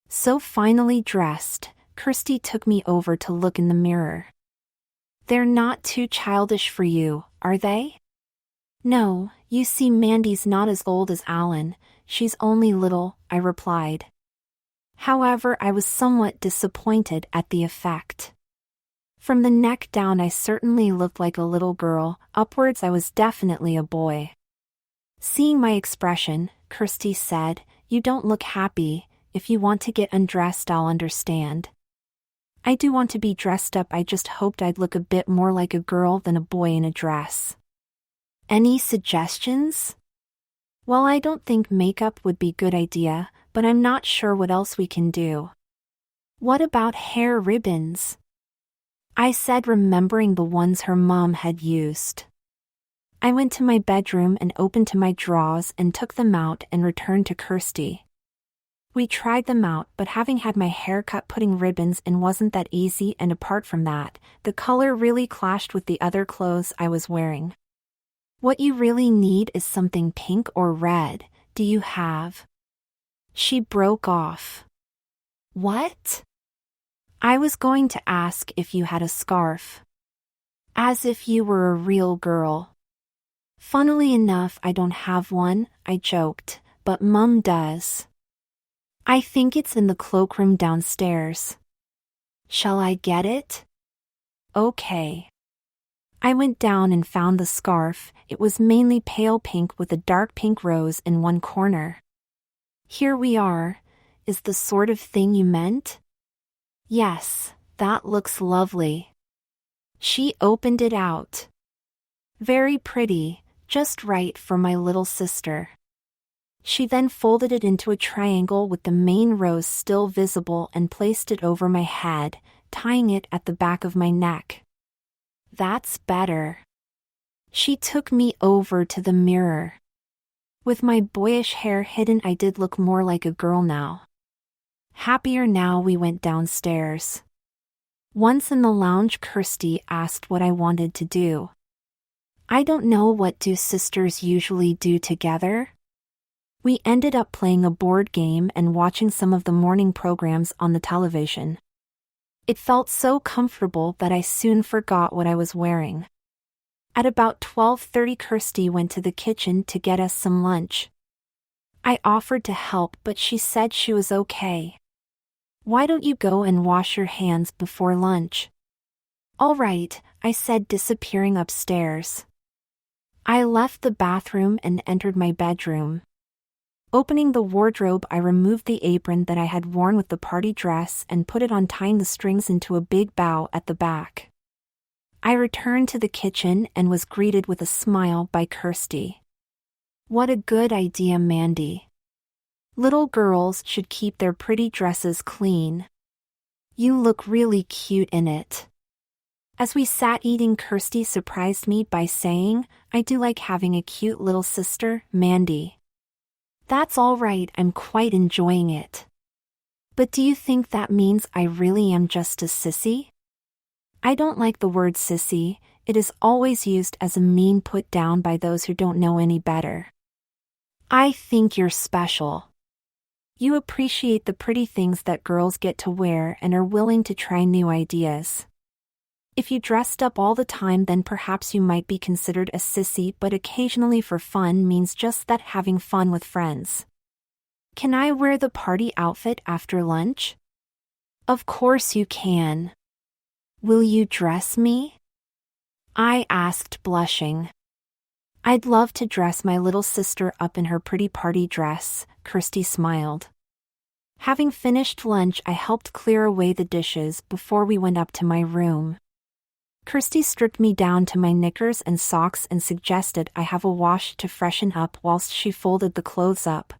So finally dressed, Kirsty took me over to look in the mirror. They're not too childish for you, are they? No, you see, Mandy's not as old as Alan, she's only little, I replied. However, I was somewhat disappointed at the effect. From the neck down I certainly looked like a little girl, upwards I was definitely a boy. Seeing my expression, Kirsty said, You don't look happy. If you want to get undressed, I'll understand. I do want to be dressed up, I just hoped I'd look a bit more like a girl than a boy in a dress. Any suggestions? Well, I don't think makeup would be a good idea, but I'm not sure what else we can do. What about hair ribbons? I said, remembering the ones her mom had used. I went to my bedroom and opened to my drawers and took them out and returned to Kirsty. We tried them out, but having had my hair cut, putting ribbons in wasn't that easy, and apart from that, the color really clashed with the other clothes I was wearing. What you really need is something pink or red. Do you have? She broke off. What? I was going to ask if you had a scarf. As if you were a real girl. Funnily enough, I don't have one, I joked, but Mum does. I think it's in the cloakroom downstairs. Shall I get it? Okay. I went down and found the scarf. It was mainly pale pink with a dark pink rose in one corner. Here we are. is the sort of thing you meant? Yes, that looks lovely. She opened it out. Very pretty, just right for my little sister. She then folded it into a triangle with the main rose still visible and placed it over my head, tying it at the back of my neck. That's better. She took me over to the mirror. With my boyish hair hidden, I did look more like a girl now. Happier now, we went downstairs. Once in the lounge, Kirsty asked what I wanted to do. I don't know, what do sisters usually do together? We ended up playing a board game and watching some of the morning programs on the television. It felt so comfortable that I soon forgot what I was wearing. At about 12:30, Kirsty went to the kitchen to get us some lunch. I offered to help, but she said she was okay. Why don't you go and wash your hands before lunch? All right, I said, disappearing upstairs. I left the bathroom and entered my bedroom. Opening the wardrobe, I removed the apron that I had worn with the party dress and put it on, tying the strings into a big bow at the back. I returned to the kitchen and was greeted with a smile by Kirsty. What a good idea, Mandy. Little girls should keep their pretty dresses clean. You look really cute in it. As we sat eating, Kirsty surprised me by saying, I do like having a cute little sister, Mandy. That's all right, I'm quite enjoying it. But do you think that means I really am just a sissy? I don't like the word sissy, it is always used as a meme put down by those who don't know any better. I think you're special. You appreciate the pretty things that girls get to wear and are willing to try new ideas. If you dressed up all the time, then perhaps you might be considered a sissy, but occasionally for fun means just that, having fun with friends. Can I wear the party outfit after lunch? Of course you can. Will you dress me? I asked, blushing. I'd love to dress my little sister up in her pretty party dress, Kirsty smiled. Having finished lunch, I helped clear away the dishes before we went up to my room. Kirsty stripped me down to my knickers and socks and suggested I have a wash to freshen up whilst she folded the clothes up.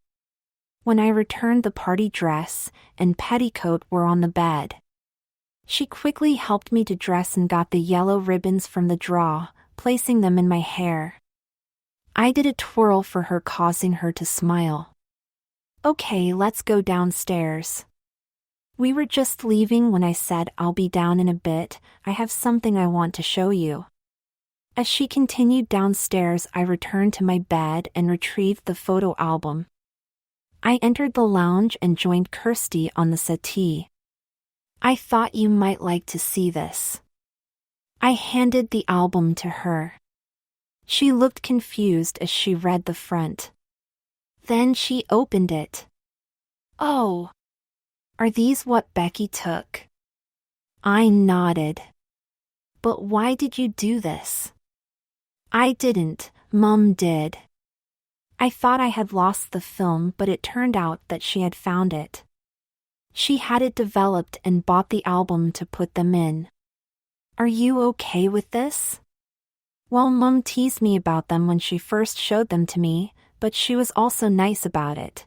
When I returned, the party dress and petticoat were on the bed. She quickly helped me to dress and got the yellow ribbons from the drawer, placing them in my hair. I did a twirl for her, causing her to smile. Okay, let's go downstairs. We were just leaving when I said, I'll be down in a bit, I have something I want to show you. As she continued downstairs, I returned to my bed and retrieved the photo album. I entered the lounge and joined Kirsty on the settee. I thought you might like to see this. I handed the album to her. She looked confused as she read the front. Then she opened it. Oh! Are these what Becky took? I nodded. But why did you do this? I didn't, Mum did. I thought I had lost the film, but it turned out that she had found it. She had it developed and bought the album to put them in. Are you okay with this? Well, Mum teased me about them when she first showed them to me, but she was also nice about it.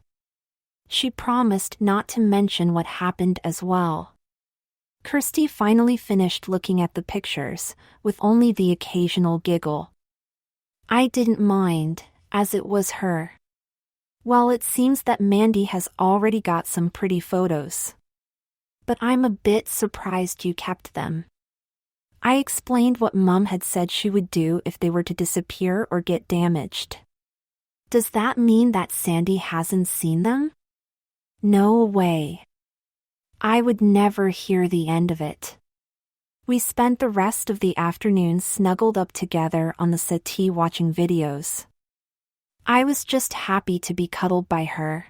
She promised not to mention what happened as well. Kirsty finally finished looking at the pictures, with only the occasional giggle. I didn't mind, as it was her. Well, it seems that Mandy has already got some pretty photos. But I'm a bit surprised you kept them. I explained what Mum had said she would do if they were to disappear or get damaged. Does that mean that Sandy hasn't seen them? No way. I would never hear the end of it. We spent the rest of the afternoon snuggled up together on the settee watching videos. I was just happy to be cuddled by her.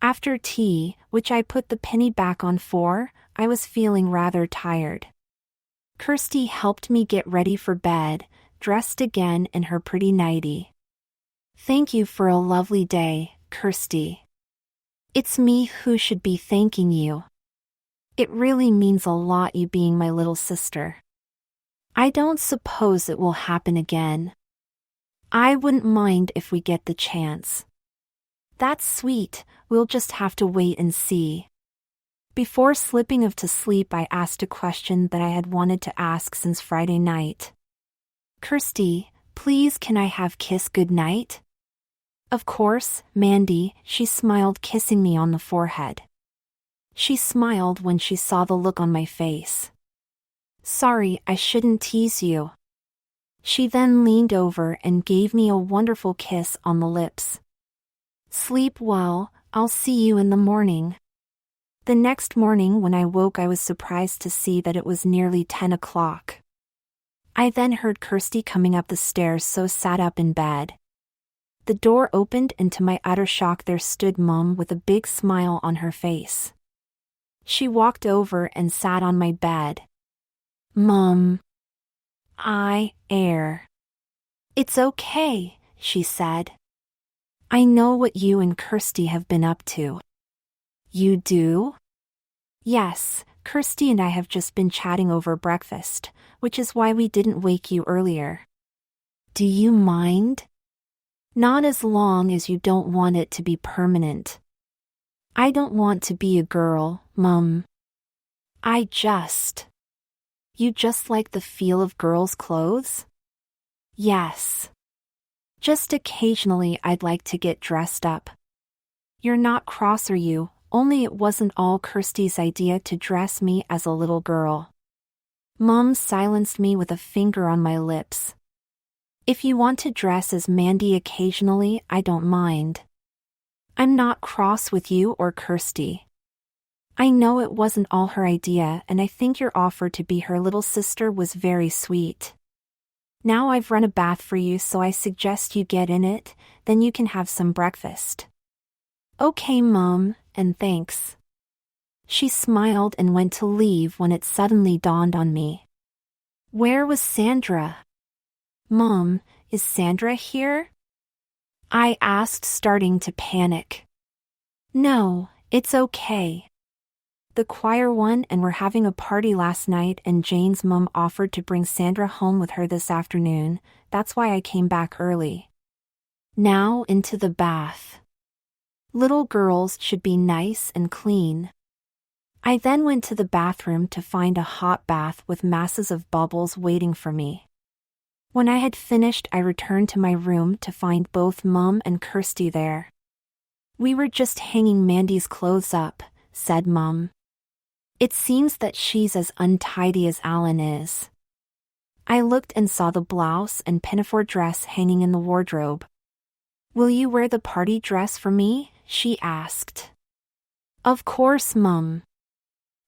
After tea, which I put the penny back on for, I was feeling rather tired. Kirsty helped me get ready for bed, dressed again in her pretty nightie. Thank you for a lovely day, Kirsty. It's me who should be thanking you. It really means a lot you being my little sister. I don't suppose it will happen again. I wouldn't mind if we get the chance. That's sweet, we'll just have to wait and see. Before slipping off to sleep, I asked a question that I had wanted to ask since Friday night. Kirsty, please can I have kiss goodnight? Of course, Mandy, she smiled, kissing me on the forehead. She smiled when she saw the look on my face. Sorry, I shouldn't tease you. She then leaned over and gave me a wonderful kiss on the lips. Sleep well, I'll see you in the morning. The next morning when I woke, I was surprised to see that it was nearly 10 o'clock. I then heard Kirsty coming up the stairs, so sat up in bed. The door opened and to my utter shock there stood Mom with a big smile on her face. She walked over and sat on my bed. Mom. It's okay, she said. I know what you and Kirsty have been up to. You do? Yes, Kirsty and I have just been chatting over breakfast, which is why we didn't wake you earlier. Do you mind? Not as long as you don't want it to be permanent. I don't want to be a girl, Mum. You just like the feel of girls' clothes? Yes. Just occasionally I'd like to get dressed up. You're not cross, are you? Only it wasn't all Kirsty's idea to dress me as a little girl. Mum silenced me with a finger on my lips. If you want to dress as Mandy occasionally, I don't mind. I'm not cross with you or Kirsty. I know it wasn't all her idea, and I think your offer to be her little sister was very sweet. Now I've run a bath for you, so I suggest you get in it, then you can have some breakfast. Okay, Mum, and thanks. She smiled and went to leave when it suddenly dawned on me. Where was Sandra? Mom, is Sandra here? I asked, starting to panic. No, it's okay. The choir won and were having a party last night, and Jane's mom offered to bring Sandra home with her this afternoon. That's why I came back early. Now into the bath. Little girls should be nice and clean. I then went to the bathroom to find a hot bath with masses of bubbles waiting for me. When I had finished, I returned to my room to find both Mum and Kirsty there. We were just hanging Mandy's clothes up, said Mum. It seems that she's as untidy as Alan is. I looked and saw the blouse and pinafore dress hanging in the wardrobe. Will you wear the party dress for me? She asked. Of course, Mum.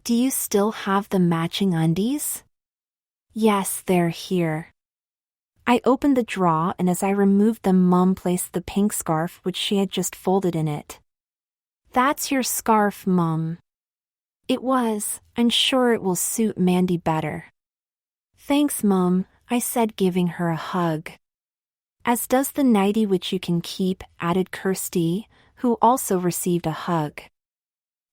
Do you still have the matching undies? Yes, they're here. I opened the drawer, and as I removed them, Mum placed the pink scarf which she had just folded in it. That's your scarf, Mum. It was. I'm sure it will suit Mandy better. Thanks, Mum, I said, giving her a hug. As does the nightie which you can keep, added Kirsty, who also received a hug.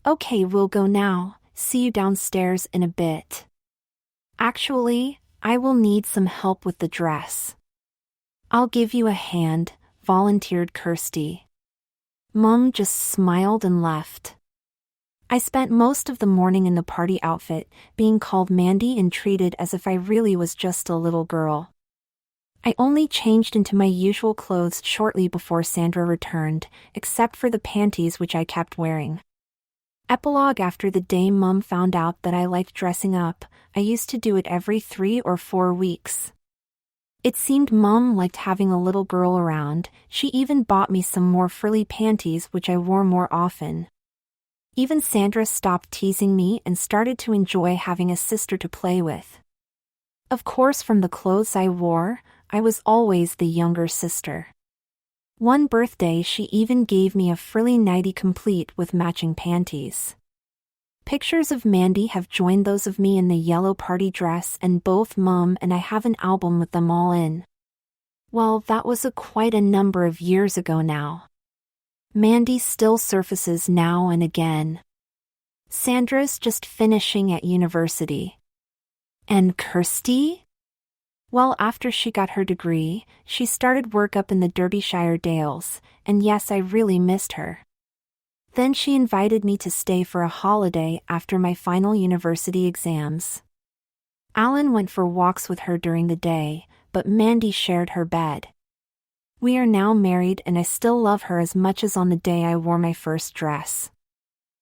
Okay, we'll go now. See you downstairs in a bit. Actually, I will need some help with the dress. I'll give you a hand, volunteered Kirsty. Mum just smiled and left. I spent most of the morning in the party outfit, being called Mandy and treated as if I really was just a little girl. I only changed into my usual clothes shortly before Sandra returned, except for the panties which I kept wearing. Epilogue: after the day Mum found out that I liked dressing up, I used to do it every 3 or 4 weeks. It seemed Mum liked having a little girl around. She even bought me some more frilly panties which I wore more often. Even Sandra stopped teasing me and started to enjoy having a sister to play with. Of course, from the clothes I wore, I was always the younger sister. One birthday she even gave me a frilly nightie complete with matching panties. Pictures of Mandy have joined those of me in the yellow party dress, and both Mum and I have an album with them all in. Well, that was quite a number of years ago now. Mandy still surfaces now and again. Sandra's just finishing at university. And Kirsty? Well, after she got her degree, she started work up in the Derbyshire Dales, and yes, I really missed her. Then she invited me to stay for a holiday after my final university exams. Alan went for walks with her during the day, but Mandy shared her bed. We are now married and I still love her as much as on the day I wore my first dress.